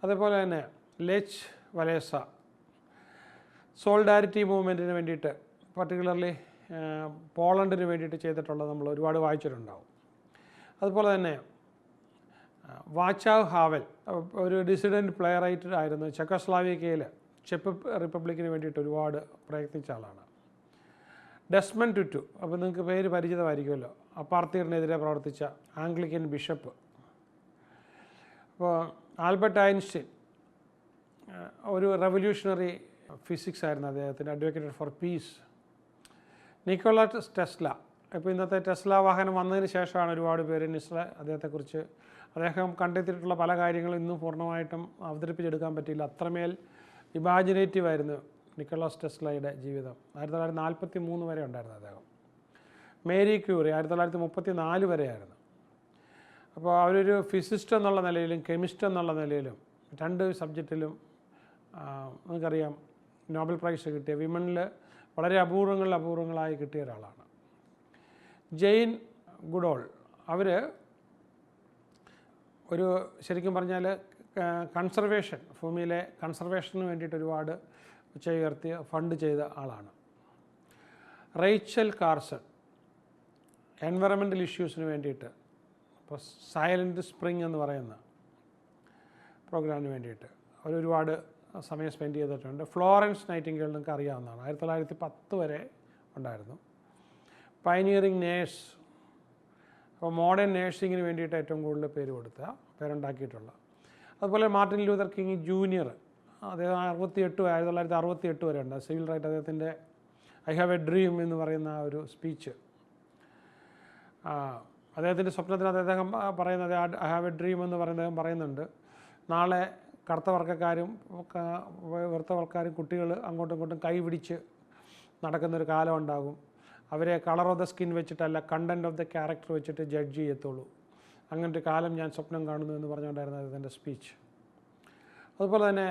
അതേപോലെ തന്നെ ലെച്ച് വലേസ, സോളിഡാരിറ്റി മൂവ്മെൻറ്റിന് വേണ്ടിയിട്ട് പർട്ടിക്കുലർലി പോളണ്ടിന് വേണ്ടിയിട്ട് ചെയ്തിട്ടുള്ളത് നമ്മൾ ഒരുപാട് വായിച്ചിട്ടുണ്ടാവും. അതുപോലെ തന്നെ വാച്ചാവ് ഹാവൽ ഒരു ഡിസിഡൻറ്റ് പ്ലേ റൈറ്റർ ആയിരുന്നു. ചെക്കോസ്ലാവേക്കിയയിൽ ചെക്ക് റിപ്പബ്ലിക്കിന് വേണ്ടിയിട്ട് ഒരുപാട് പ്രയത്നിച്ച ആളാണ്. ഡെസ്മൻ ടുറ്റു, അപ്പോൾ നിങ്ങൾക്ക് പേര് പരിചിതമായിരിക്കുമല്ലോ, അപ്പാർത്തീഡിനെതിരെ പ്രവർത്തിച്ച ആംഗ്ലിക്കൻ ബിഷപ്പ്. അപ്പോൾ ആൽബർട്ട് ഐൻസ്റ്റീൻ ഒരു റെവല്യൂഷണറി ഫിസിക്സ് ആയിരുന്നു അദ്ദേഹത്തിന്, advocate for peace. Nikola Tesla, ഇപ്പോൾ ഇന്നത്തെ ടെസ്ല വാഹനം വന്നതിന് ശേഷമാണ് ഒരുപാട് പേര് അദ്ദേഹത്തെക്കുറിച്ച് അദ്ദേഹം കണ്ടെത്തിയിട്ടുള്ള പല കാര്യങ്ങളും ഇന്നും പൂർണ്ണമായിട്ടും അവതരിപ്പിച്ചെടുക്കാൻ പറ്റിയില്ല. അത്രമേൽ ഇമാജിനേറ്റീവ് ആയിരുന്നു നിക്കോളാസ് ടെസ്ലയുടെ ജീവിതം. 1943 വരെ ഉണ്ടായിരുന്നു അദ്ദേഹം. മേരി ക്യൂറി 1934 വരെയായിരുന്നു. അപ്പോൾ അവരൊരു ഫിസിസ്റ്റ് എന്നുള്ള നിലയിലും കെമിസ്റ്റ് എന്നുള്ള നിലയിലും 2 സബ്ജക്റ്റിലും നമുക്കറിയാം നോബൽ പ്രൈസ് കിട്ടിയ വിമണിൽ വളരെ അപൂർവങ്ങളായി കിട്ടിയ ഒരാളാണ്. ജെയിൻ ഗുഡോൾ, അവർ ഒരു ശരിക്കും പറഞ്ഞാൽ കൺസർവേഷൻ, ഭൂമിയിലെ കൺസർവേഷന് വേണ്ടിയിട്ട് ഒരുപാട് ഫണ്ട് ചെയ്ത ആളാണ്. റേച്ചൽ കാർസൺ എൻവയറമെൻ്റൽ ഇഷ്യൂസിന് വേണ്ടിയിട്ട്, ഇപ്പോൾ സൈലൻറ്റ് സ്പ്രിംഗ് എന്ന് പറയുന്ന പ്രോഗ്രാമിന് വേണ്ടിയിട്ട് അവരൊരുപാട് സമയം സ്പെൻഡ് ചെയ്തിട്ടുണ്ട്. ഫ്ലോറൻസ് നൈറ്റിംഗേൽ നിങ്ങൾക്ക് അറിയാവുന്നതാണ്, 1910 വരെ ഉണ്ടായിരുന്നു. പയനിയറിങ് നേഴ്സ്, അപ്പോൾ മോഡേൺ നേഴ്സിങ്ങിന് വേണ്ടിയിട്ട് ഏറ്റവും കൂടുതൽ പേരുണ്ടാക്കിയിട്ടുള്ള. അതുപോലെ മാർട്ടിൻ ലൂതർ കിങ് ജൂനിയർ, അദ്ദേഹം 1968 വരെ ഉണ്ട്. സിവിൽ റൈറ്റ്, അദ്ദേഹത്തിൻ്റെ ഐ ഹാവ് എ ഡ്രീം എന്ന് പറയുന്ന ആ ഒരു സ്പീച്ച്, അദ്ദേഹത്തിൻ്റെ സ്വപ്നത്തിനകത്ത് അദ്ദേഹം പറയുന്നത്, ഐ ഹാവ് എ ഡ്രീം എന്ന് അദ്ദേഹം പറയുന്നുണ്ട്, നാളെ കറുത്ത വർഗ്ഗക്കാരും വെറുത്ത വർഗ്ഗക്കാരും കുട്ടികൾ അങ്ങോട്ടും ഇങ്ങോട്ടും കൈ പിടിച്ച് നടക്കുന്നൊരു കാലം ഉണ്ടാകും. അവരെ കളർ ഓഫ് ദ സ്കിൻ വെച്ചിട്ടല്ല, കണ്ടൻറ്റ് ഓഫ് ദ ക്യാരക്ടർ വെച്ചിട്ട് ജഡ്ജ് ചെയ്യത്തുള്ളൂ. അങ്ങനത്തെ കാലം ഞാൻ സ്വപ്നം കാണുന്നു എന്ന് പറഞ്ഞുകൊണ്ടായിരുന്നു അദ്ദേഹത്തിൻ്റെ സ്പീച്ച്. അതുപോലെ തന്നെ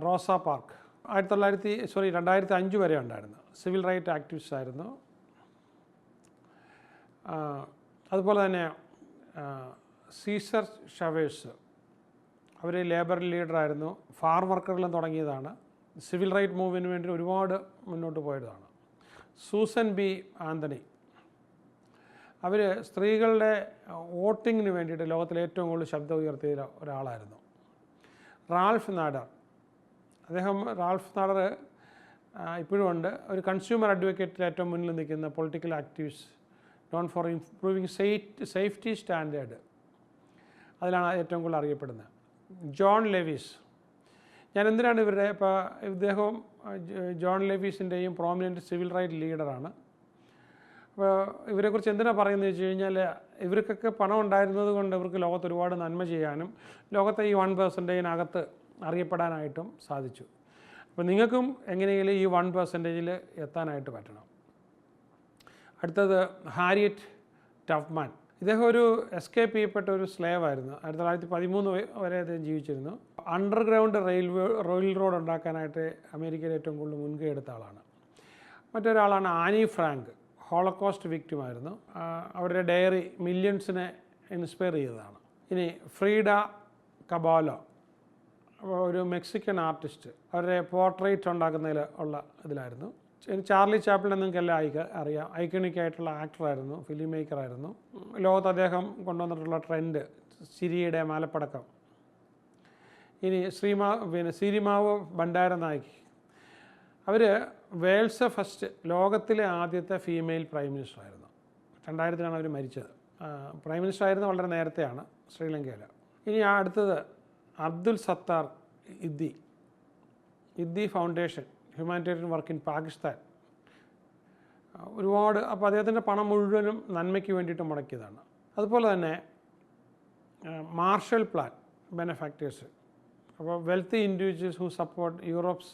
റോസ പാർക്ക് 2005 വരെ ഉണ്ടായിരുന്നു. സിവിൽ റൈറ്റ് ആക്ടിവിസ്റ്റ് ആയിരുന്നു. അതുപോലെ തന്നെ സീസർ ഷവേഴ്സ്, അവർ ലേബർ ലീഡറായിരുന്നു. ഫാർം വർക്കറിലും തുടങ്ങിയതാണ്. സിവിൽ റൈറ്റ് മൂവ്മെൻറ്റിന് വേണ്ടി ഒരുപാട് മുന്നോട്ട് പോയതാണ്. സൂസൻ ബി ആന്റണി, അവർ സ്ത്രീകളുടെ വോട്ടിങ്ങിന് വേണ്ടിയിട്ട് ലോകത്തിലെ ഏറ്റവും കൂടുതൽ ശബ്ദം ഉയർത്തിയ ഒരാളായിരുന്നു. റാൾഫ് നാഡർ ഇപ്പോഴും ഉണ്ട്. ഒരു കൺസ്യൂമർ അഡ്വക്കേറ്റിൽ ഏറ്റവും മുന്നിൽ നിൽക്കുന്ന political activist, known for improving safety standard, അതിലാണ് ഏറ്റവും കൂടുതൽ അറിയപ്പെടുന്നത്. ജോൺ ലെവിസ്, ഞാൻ എന്തിനാണ് ഇപ്പോൾ ഇദ്ദേഹവും ജോൺ ലെവിസിൻ്റെയും പ്രോമിനൻറ്റ് സിവിൽ റൈറ്റ് ലീഡറാണ്. അപ്പോൾ ഇവരെക്കുറിച്ച് എന്തിനാണ് പറയുന്നത് വെച്ച് കഴിഞ്ഞാൽ, ഇവർക്കൊക്കെ പണം ഉണ്ടായിരുന്നത് കൊണ്ട് ഇവർക്ക് ലോകത്ത് ഒരുപാട് നന്മ ചെയ്യാനും ലോകത്തെ ഈ 1% അറിയപ്പെടാനായിട്ടും സാധിച്ചു. അപ്പോൾ നിങ്ങൾക്കും എങ്ങനെയെങ്കിലും ഈ 1% എത്താനായിട്ട് പറ്റണം. അടുത്തത് ഹാരിയറ്റ് ടഫ്മാൻ, ഇദ്ദേഹം ഒരു എസ്കേപ്പ് ചെയ്യപ്പെട്ട ഒരു സ്ലേവ് ആയിരുന്നു. 1913 വരെ അദ്ദേഹം ജീവിച്ചിരുന്നു. അണ്ടർഗ്രൗണ്ട് റെയിൽ റോഡ് ഉണ്ടാക്കാനായിട്ട് അമേരിക്കയിൽ ഏറ്റവും കൂടുതൽ മുൻകൈ എടുത്ത ആളാണ്. മറ്റൊരാളാണ് ആനി ഫ്രാങ്ക്, ഹോളോകോസ്റ്റ് വിക്ടിമായിരുന്നു. അവരുടെ ഡയറി മില്യൺസിനെ ഇൻസ്പയർ ചെയ്തതാണ്. ഇനി ഫ്രീഡ കബാലോ, ഒരു മെക്സിക്കൻ ആർട്ടിസ്റ്റ്, അവരുടെ പോർട്രേറ്റ് ഉണ്ടാക്കുന്നതിൽ ഉള്ള ഇതിലായിരുന്നു. ചാർലി ചാപ്ലിനെ നിങ്ങൾക്കെല്ലാം അറിയാം, ഐക്കണിക് ആയിട്ടുള്ള ആക്ടറായിരുന്നു, ഫിലിം മേക്കറായിരുന്നു. ലോകത്ത് അദ്ദേഹം കൊണ്ടുവന്നിട്ടുള്ള ട്രെൻഡ് ചിരിയുടെ മാലപ്പടക്കം. ഇനി സിരിമാവോ ഭണ്ഡാരനായിക്, അവർ വേൾസ് ഫസ്റ്റ്, ലോകത്തിലെ ആദ്യത്തെ ഫീമെയിൽ പ്രൈം മിനിസ്റ്റർ ആയിരുന്നു. 2000 അവർ മരിച്ചത്. പ്രൈം മിനിസ്റ്റർ ആയിരുന്ന വളരെ നേരത്തെയാണ് ശ്രീലങ്കയിൽ. ഇനി അടുത്തത് Abdul Sattar Edhi foundation, humanitarian work in Pakistan. ഒരുപാട്, അപ്പോൾ അദ്ദേഹത്തിൻ്റെ പണം മുഴുവനും നന്മയ്ക്ക് വേണ്ടിയിട്ട് മുടക്കിയതാണ്. അതുപോലെ തന്നെ മാർഷൽ പ്ലാൻ ബെനഫാക്ടേഴ്സ്, അപ്പോൾ wealthy individuals who support യൂറോപ്സ്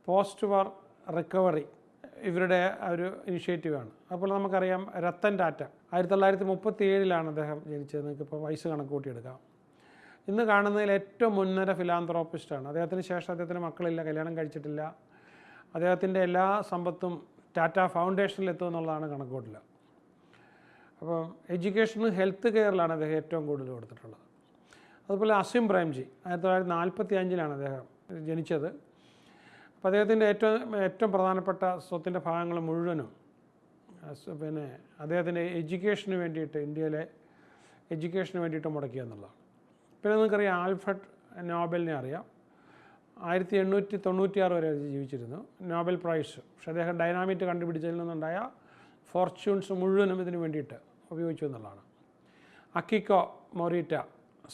post war recovery, ഇവരുടെ ഒരു ഇനിഷ്യേറ്റീവാണ്. അപ്പോൾ നമുക്കറിയാം രത്തൻ ടാറ്റ 1937 അദ്ദേഹം ജനിച്ചത്. നിങ്ങൾക്കിപ്പോൾ വയസ്സ് കണക്ക് കൂട്ടിയെടുക്കാം. ഇന്ന് കാണുന്നതിൽ ഏറ്റവും മുൻനിര ഫിലാന്ത്രോപ്പിസ്റ്റാണ്. അദ്ദേഹത്തിന് ശേഷം അദ്ദേഹത്തിന് മക്കളില്ല, കല്യാണം കഴിച്ചിട്ടില്ല. അദ്ദേഹത്തിൻ്റെ എല്ലാ സമ്പത്തും ടാറ്റ ഫൗണ്ടേഷനിൽ എത്തുമെന്നുള്ളതാണ് കണക്കുകൂട്ടൽ. അപ്പം എഡ്യൂക്കേഷനും ഹെൽത്ത് കെയറിലാണ് അദ്ദേഹം ഏറ്റവും കൂടുതൽ കൊടുത്തിട്ടുള്ളത്. അതുപോലെ അസിം പ്രേംജി 1945 അദ്ദേഹം ജനിച്ചത്. അപ്പോൾ അദ്ദേഹത്തിൻ്റെ ഏറ്റവും പ്രധാനപ്പെട്ട സ്വത്തിൻ്റെ ഭാഗങ്ങൾ മുഴുവനും അദ്ദേഹത്തിൻ്റെ എഡ്യൂക്കേഷന് വേണ്ടിയിട്ട്, ഇന്ത്യയിലെ എഡ്യൂക്കേഷന് വേണ്ടിയിട്ട് മുടക്കുക എന്നുള്ളതാണ്. പിന്നെ നിങ്ങൾക്കറിയാം ആൽഫ്രഡ് നോബലിനെ അറിയാം. 1896 വരെ ജീവിച്ചിരുന്നു. നോബൽ പ്രൈസ്, പക്ഷേ അദ്ദേഹം ഡൈനാമിറ്റ് കണ്ടുപിടിച്ചതിൽ നിന്നുണ്ടായ ഫോർച്യൂൺസ് മുഴുവനും ഇതിന് വേണ്ടിയിട്ട് ഉപയോഗിച്ചു എന്നുള്ളതാണ്. അക്കിക്കോ മൊറീറ്റ,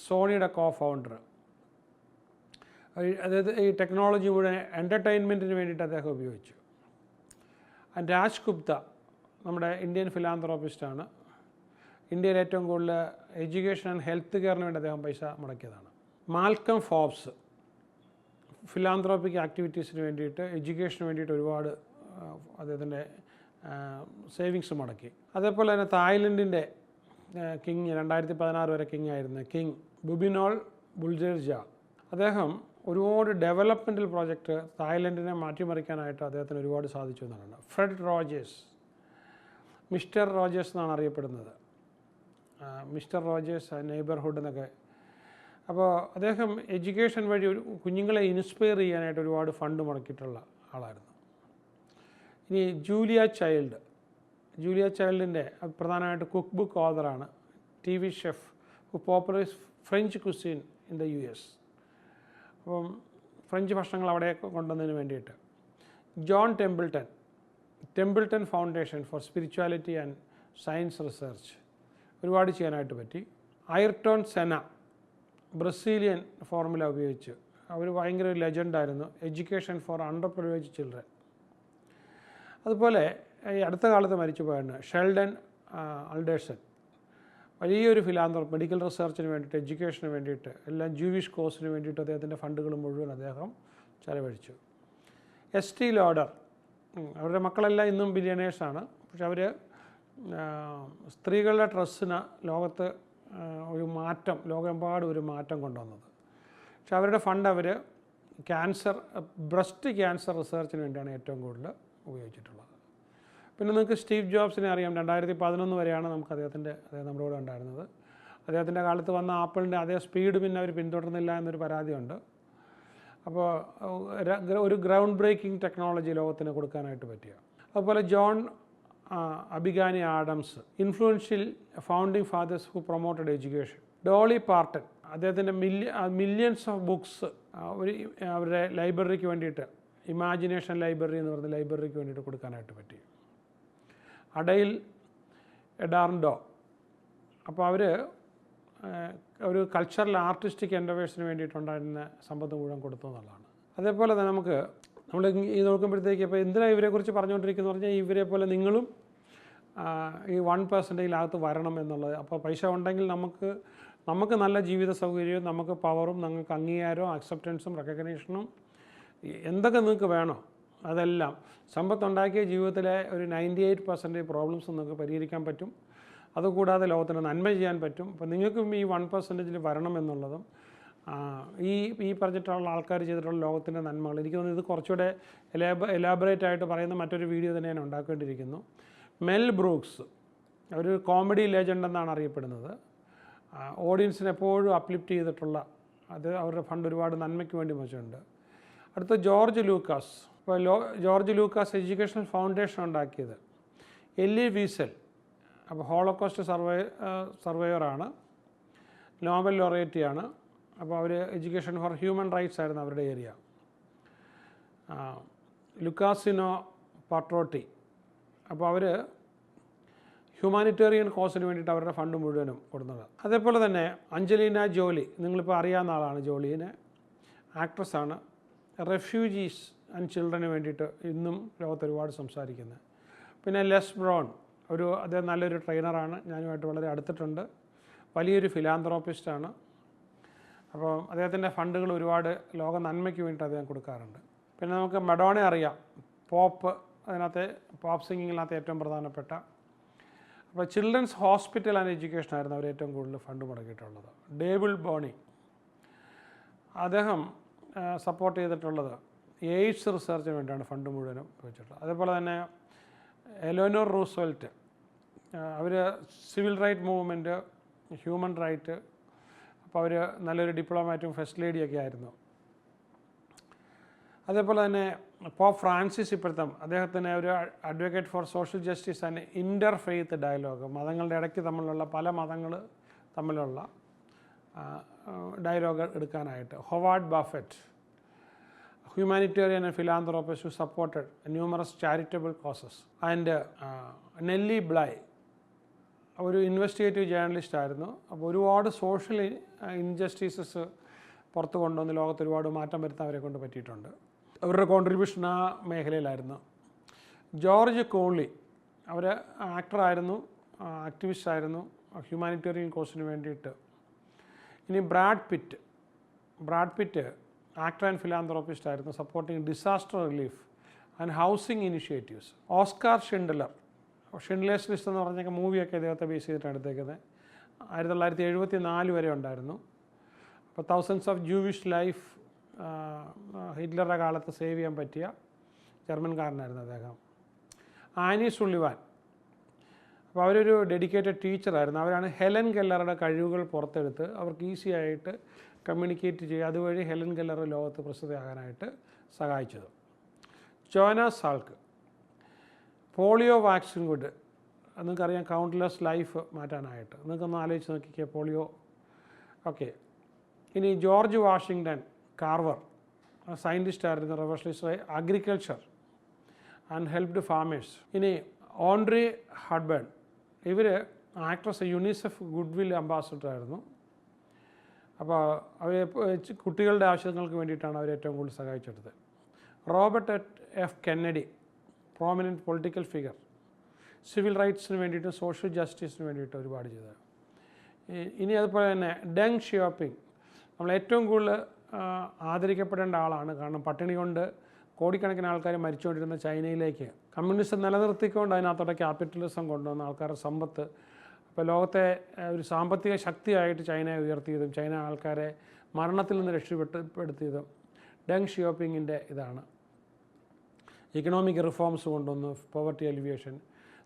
സോണിയുടെ ഫൗണ്ടർ, അതായത് ഈ ടെക്നോളജി മുഴുവൻ എൻ്റർടൈൻമെൻറ്റിന് വേണ്ടിയിട്ട് അദ്ദേഹം ഉപയോഗിച്ചു. രാജ് ഗുപ്ത നമ്മുടെ ഇന്ത്യൻ ഫിലാന്ത്രോപ്പിസ്റ്റാണ്. ഇന്ത്യയിൽ ഏറ്റവും കൂടുതൽ എഡ്യൂക്കേഷൻ ആൻഡ് ഹെൽത്ത് കെയറിന് വേണ്ടി അദ്ദേഹം പൈസ മുടക്കിയതാണ്. മാൽക്കം ഫോബ്സ് ഫിലാന്ത്രോപ്പിക് ആക്ടിവിറ്റീസിന് വേണ്ടിയിട്ട് എഡ്യൂക്കേഷന് വേണ്ടിയിട്ട് ഒരുപാട് അദ്ദേഹത്തിൻ്റെ സേവിങ്സ് മുടക്കി. അതേപോലെ തന്നെ തായ്ലൻഡിൻ്റെ കിങ് 2016 വരെ കിങ് ആയിരുന്ന കിങ് ബുബിനോൾ ബുൾജേർജ, അദ്ദേഹം ഒരുപാട് ഡെവലപ്മെൻറ്റൽ പ്രോജക്റ്റ് തായ്ലൻഡിനെ മാറ്റിമറിക്കാനായിട്ട് അദ്ദേഹത്തിന് ഒരുപാട് സാധിച്ചു എന്നാണ്. ഫ്രെഡ് റോജേഴ്സ്, മിസ്റ്റർ റോജേഴ്സ് എന്നാണ് അറിയപ്പെടുന്നത്, മിസ്റ്റർ റോജേഴ്സ് നെയ്ബർഹുഡ് എന്നൊക്കെ. അപ്പോൾ അദ്ദേഹം എഡ്യൂക്കേഷൻ വഴി ഒരു കുഞ്ഞുങ്ങളെ ഇൻസ്പയർ ചെയ്യാനായിട്ട് ഒരുപാട് ഫണ്ട് മുടക്കിയിട്ടുള്ള ആളായിരുന്നു. ഇനി ജൂലിയ ചൈൽഡിൻ്റെ പ്രധാനമായിട്ട് കുക്ക് ബുക്ക് ഓതറാണ്, TV chef who popularise French cuisine in the US. അപ്പം ഫ്രഞ്ച് ഭക്ഷണങ്ങൾ അവിടെ കൊണ്ടുവന്നതിന് വേണ്ടിയിട്ട്. John Templeton foundation for spirituality and science research, ഒരുപാട് ചെയ്യാനായിട്ട് പറ്റി. ഐർട്ടോൺ സെന ബ്രസീലിയൻ ഫോർമുല ഉപയോഗിച്ച് അവർ ഭയങ്കര ഒരു ലെജൻഡായിരുന്നു, education for underprivileged children. അതുപോലെ ഈ അടുത്ത കാലത്ത് മരിച്ചു പോയാണ് ഷെൽഡൻ അൾഡേഴ്സൺ, വലിയൊരു ഫിലാന്ത്രോപ്പ്, മെഡിക്കൽ റിസർച്ചിന് വേണ്ടിയിട്ട് എഡ്യൂക്കേഷന് വേണ്ടിയിട്ട് എല്ലാം ജൂവിഷ് കോഴ്സിന് വേണ്ടിയിട്ട് അദ്ദേഹത്തിൻ്റെ ഫണ്ടുകൾ മുഴുവൻ അദ്ദേഹം ചെലവഴിച്ചു. ST ലോഡർ, അവരുടെ മക്കളെല്ലാം ഇന്നും ബില്യണേഴ്സാണ്. പക്ഷെ അവർ സ്ത്രീകളുടെ ഡ്രസ്സിന് ലോകത്ത് ഒരു മാറ്റം, ലോകമെമ്പാടും ഒരു മാറ്റം കൊണ്ടുവന്നത്. പക്ഷെ അവരുടെ ഫണ്ട് അവർ ബ്രസ്റ്റ് ക്യാൻസർ റിസർച്ചിന് വേണ്ടിയാണ് ഏറ്റവും കൂടുതൽ ഉപയോഗിച്ചിട്ടുള്ളത്. പിന്നെ നിങ്ങൾക്ക് സ്റ്റീവ് ജോബ്സിനെ അറിയാം. 2011 വരെയാണ് അദ്ദേഹം നമ്മുടെ കൂടെ ഉണ്ടായിരുന്നത്. അദ്ദേഹത്തിൻ്റെ കാലത്ത് വന്ന ആപ്പിളിൻ്റെ അതേ സ്പീഡ് പിന്നെ അവർ പിന്തുടർന്നില്ല എന്നൊരു പരാതിയുണ്ട്. അപ്പോൾ ഒരു ഗ്രൗണ്ട് ബ്രേക്കിംഗ് ടെക്നോളജി ലോകത്തിന് കൊടുക്കാനായിട്ട് പറ്റിയ. അതുപോലെ John Abigail Adams, influential founding fathers who promoted education. Dolly Parton, അദ്ദേഹത്തിൻ്റെ മില്യൺസ് ഓഫ് ബുക്സ് അവരുടെ ലൈബ്രറിക്ക് വേണ്ടിയിട്ട്, ഇമാജിനേഷൻ ലൈബ്രറി എന്ന് പറഞ്ഞ ലൈബ്രറിക്ക് വേണ്ടിയിട്ട് കൊടുക്കാനായിട്ട് പറ്റി. അഡൈൽ എഡാർഡോ, അപ്പോൾ അവർ ഒരു കൾച്ചറൽ ആർട്ടിസ്റ്റിക് എൻ്റർവേഴ്സിന് വേണ്ടിയിട്ടുണ്ടായിരുന്ന സമ്പത്ത് മുഴുവൻ കൊടുത്തു എന്നുള്ളതാണ്. അതേപോലെ തന്നെ നമ്മൾ ഈ നോക്കുമ്പോഴത്തേക്ക് ഇപ്പോൾ എന്തിനാണ് ഇവരെക്കുറിച്ച് പറഞ്ഞുകൊണ്ടിരിക്കുന്നത് പറഞ്ഞാൽ, ഇവരെ പോലെ നിങ്ങളും ഈ 1%-ൽ വരണം എന്നുള്ളത്. അപ്പോൾ പൈസ ഉണ്ടെങ്കിൽ നമുക്ക് നല്ല ജീവിത സൗകര്യവും നമുക്ക് പവറും നമുക്ക് അംഗീകാരവും അക്സെപ്റ്റൻസും റെക്കഗ്നീഷനും എന്തൊക്കെ നിങ്ങൾക്ക് വേണോ അതെല്ലാം സമ്പത്തുണ്ടാക്കിയ ജീവിതത്തിലെ ഒരു 98% പ്രോബ്ലംസ് നിങ്ങൾക്ക് പരിഹരിക്കാൻ പറ്റും. അതുകൂടാതെ ലോകത്തിന് നന്മ ചെയ്യാൻ പറ്റും. അപ്പോൾ നിങ്ങൾക്കും ഈ 1%-ൽ വരണം എന്നുള്ളതും ഈ പറഞ്ഞിട്ടുള്ള ആൾക്കാർ ചെയ്തിട്ടുള്ള ലോകത്തിൻ്റെ നന്മകൾ, എനിക്ക് തോന്നുന്നു ഇത് കുറച്ചുകൂടെ എലാബറേറ്റ് ആയിട്ട് പറയുന്ന മറ്റൊരു വീഡിയോ തന്നെ ഞാൻ ഉണ്ടാക്കേണ്ടിയിരിക്കുന്നു. മെൽ ബ്രൂക്സ് ഒരു കോമഡി ലെജൻഡ് എന്നാണ് അറിയപ്പെടുന്നത്. ഓഡിയൻസിനെ എപ്പോഴും അപ്ലിഫ്റ്റ് ചെയ്തിട്ടുള്ള അവരുടെ ഫണ്ട് ഒരുപാട് നന്മയ്ക്ക് വേണ്ടി വെച്ചിട്ടുണ്ട്. അടുത്ത ജോർജ് ലൂക്കാസ്. ഇപ്പോൾ ജോർജ് ലൂക്കാസ് എഡ്യൂക്കേഷണൽ ഫൗണ്ടേഷൻ ഉണ്ടാക്കിയത്. എല്ലി വീസൽ, അപ്പോൾ ഹോളോകോസ്റ്റ് സർവൈവറാണ്, നോബൽ ലോറിയറ്റിയാണ്. അപ്പോൾ അവർ എഡ്യൂക്കേഷൻ ഫോർ ഹ്യൂമൻ റൈറ്റ്സ് ആയിരുന്നു അവരുടെ ഏരിയ. ലുക്കാസിനോ പട്രോട്ടി, അപ്പോൾ അവർ ഹ്യൂമാനിറ്റേറിയൻ കോസിന് വേണ്ടിയിട്ട് അവരുടെ ഫണ്ട് മുഴുവനും കൊടുക്കുന്നത്. അതേപോലെ തന്നെ അഞ്ജലീന ജോലി, നിങ്ങളിപ്പോൾ അറിയാവുന്ന ആളാണ്. ജോലിനെ ആക്ട്രസ്സാണ്. റെഫ്യൂജീസ് ആൻഡ് ചിൽഡ്രന് വേണ്ടിയിട്ട് ഇന്നും ലോകത്ത് ഒരുപാട് സംസാരിക്കുന്നത്. പിന്നെ ലെസ് ബ്രൗൺ, അദ്ദേഹം നല്ലൊരു ട്രെയിനറാണ്, ഞാനുമായിട്ട് വളരെ അടുത്തിട്ടുണ്ട്. വലിയൊരു ഫിലാന്ത്രോപ്പിസ്റ്റാണ്. അപ്പോൾ അദ്ദേഹത്തിൻ്റെ ഫണ്ടുകൾ ഒരുപാട് ലോക നന്മയ്ക്ക് വേണ്ടിയിട്ട് അദ്ദേഹം കൊടുക്കാറുണ്ട്. പിന്നെ നമുക്ക് മഡോണെ അറിയാം, പോപ്പ്, അതിനകത്ത് പോപ്പ് സിംഗിങ്ങിനകത്ത് ഏറ്റവും പ്രധാനപ്പെട്ട. അപ്പോൾ ചിൽഡ്രൻസ് ഹോസ്പിറ്റൽ ആൻഡ് എഡ്യൂക്കേഷൻ ആയിരുന്നു അവർ ഏറ്റവും കൂടുതൽ ഫണ്ട് മുടക്കിയിട്ടുള്ളത്. ഡേവിഡ് ബോണി, അദ്ദേഹം സപ്പോർട്ട് ചെയ്തിട്ടുള്ളത് എയ്ഡ്സ് റിസർച്ചിന് വേണ്ടിയാണ് ഫണ്ട് മുഴുവനും വെച്ചിട്ടുള്ളത്. അതേപോലെ തന്നെ എലോനോർ റൂസ്വെൽറ്റ്, അവർ civil right movement, human right, അപ്പോൾ അവർ നല്ലൊരു ഡിപ്ലോമാറ്റും ഫസ്റ്റ് ലേഡിയൊക്കെ ആയിരുന്നു. അതേപോലെ തന്നെ പോപ്പ് ഫ്രാൻസിസ് ഇപ്പോഴത്തെ അദ്ദേഹത്തിന് ഒരു advocate for social justice and interfaith dialogue, മതങ്ങളുടെ ഇടയ്ക്ക് തമ്മിലുള്ള പല മതങ്ങൾ തമ്മിലുള്ള ഡയലോഗ് എടുക്കാനായിട്ട്. Howard Buffett, humanitarian and philanthropist who supported numerous charitable causes. And Nellie Bly, ഒരു ഇൻവെസ്റ്റിഗേറ്റീവ് ജേർണലിസ്റ്റ് ആയിരുന്നു. അപ്പോൾ ഒരുപാട് സോഷ്യൽ ഇൻജസ്റ്റിസസ് പുറത്ത് കൊണ്ടുവന്ന് ലോകത്ത് ഒരുപാട് മാറ്റം വരുത്താൻ അവരെ കൊണ്ട് പറ്റിയിട്ടുണ്ട്. അവരുടെ കോൺട്രിബ്യൂഷൻ ആ മേഖലയിലായിരുന്നു. ജോർജ് കോൺലി, അവർ ആക്ടറായിരുന്നു, ആക്ടിവിസ്റ്റ് ആയിരുന്നു ഹ്യൂമാനിറ്റേറിയൻ കോസിന് വേണ്ടിയിട്ട്. ഇനി Brad Pitt actor and philanthropist ആയിരുന്നു, supporting disaster relief and housing initiatives. Oscar Schindler's list എന്ന് പറഞ്ഞൊക്കെ മൂവിയൊക്കെ ഇദ്ദേഹത്തെ ബേസ് ചെയ്തിട്ടാണ് എടുത്തേക്കുന്നത്. 1974 വരെ ഉണ്ടായിരുന്നു. അപ്പോൾ തൗസൻഡ്സ് ഓഫ് ജൂവിഷ് ലൈഫ് ഹിറ്റ്ലറുടെ കാലത്ത് സേവ് ചെയ്യാൻ പറ്റിയ ജർമ്മൻകാരനായിരുന്നു അദ്ദേഹം. ആനി സുള്ളിവാൻ, അപ്പോൾ അവരൊരു ഡെഡിക്കേറ്റഡ് ടീച്ചറായിരുന്നു. അവരാണ് ഹെലൻ കെല്ലറുടെ കഴിവുകൾ പുറത്തെടുത്ത് അവർക്ക് ഈസി ആയിട്ട് കമ്മ്യൂണിക്കേറ്റ് ചെയ്യുക, അതുവഴി ഹെലൻ കെല്ലർ ലോകത്ത് പ്രസിദ്ധയാകാനായിട്ട് സഹായിച്ചത്. ജോന സാൾക്ക്, പോളിയോ വാക്സിൻ കൊണ്ട് നിങ്ങൾക്കറിയാം കൗണ്ട്ലെസ് ലൈഫ് മാറ്റാനായിട്ട്. നിങ്ങൾക്കൊന്ന് ആലോചിച്ച് നോക്കിക്കുക പോളിയോ. ഓക്കെ, ഇനി ജോർജ് വാഷിങ്ടൺ കാർവർ, സയൻറ്റിസ്റ്റ് ആയിരുന്നു, revolutionary agriculture and helped farmers. ഇനി ഓൺട്രി ഹഡ്ബേൺ, ഇവർ actress UNICEF goodwill ambassador ആയിരുന്നു. അപ്പോൾ അവർ കുട്ടികളുടെ ആവശ്യങ്ങൾക്ക് വേണ്ടിയിട്ടാണ് അവർ ഏറ്റവും കൂടുതൽ സഹായിച്ചെടുത്തത്. Robert F Kennedy, prominent political figure, civil റൈറ്റ്സിന് വേണ്ടിയിട്ട് സോഷ്യൽ ജസ്റ്റിസിന് വേണ്ടിയിട്ട് ഒരുപാട് ചെയ്തത്. ഇനി അതുപോലെ തന്നെ ഡെങ് ഷിയോപിങ്, നമ്മൾ ഏറ്റവും കൂടുതൽ ആദരിക്കപ്പെടേണ്ട ആളാണ്. കാരണം പട്ടിണി കൊണ്ട് കോടിക്കണക്കിന് ആൾക്കാർ മരിച്ചുകൊണ്ടിരുന്ന ചൈനയിലേക്ക് കമ്മ്യൂണിസം നിലനിർത്തിക്കൊണ്ട് അതിനകത്തോടെ ക്യാപിറ്റലിസം കൊണ്ടുവന്ന ആൾക്കാരുടെ സമ്പത്ത്, അപ്പോൾ ലോകത്തെ ഒരു സാമ്പത്തിക ശക്തിയായിട്ട് ചൈനയെ ഉയർത്തിയതും ചൈന ആൾക്കാരെ മരണത്തിൽ നിന്ന് രക്ഷപ്പെടുത്തിയതും ഡെങ് ഷിയോപിങ്ങിൻ്റെ ഇതാണ്. ഇക്കണോമിക് റിഫോംസ് കൊണ്ടുവന്നു, പോവർട്ടി അലിവിയേഷൻ.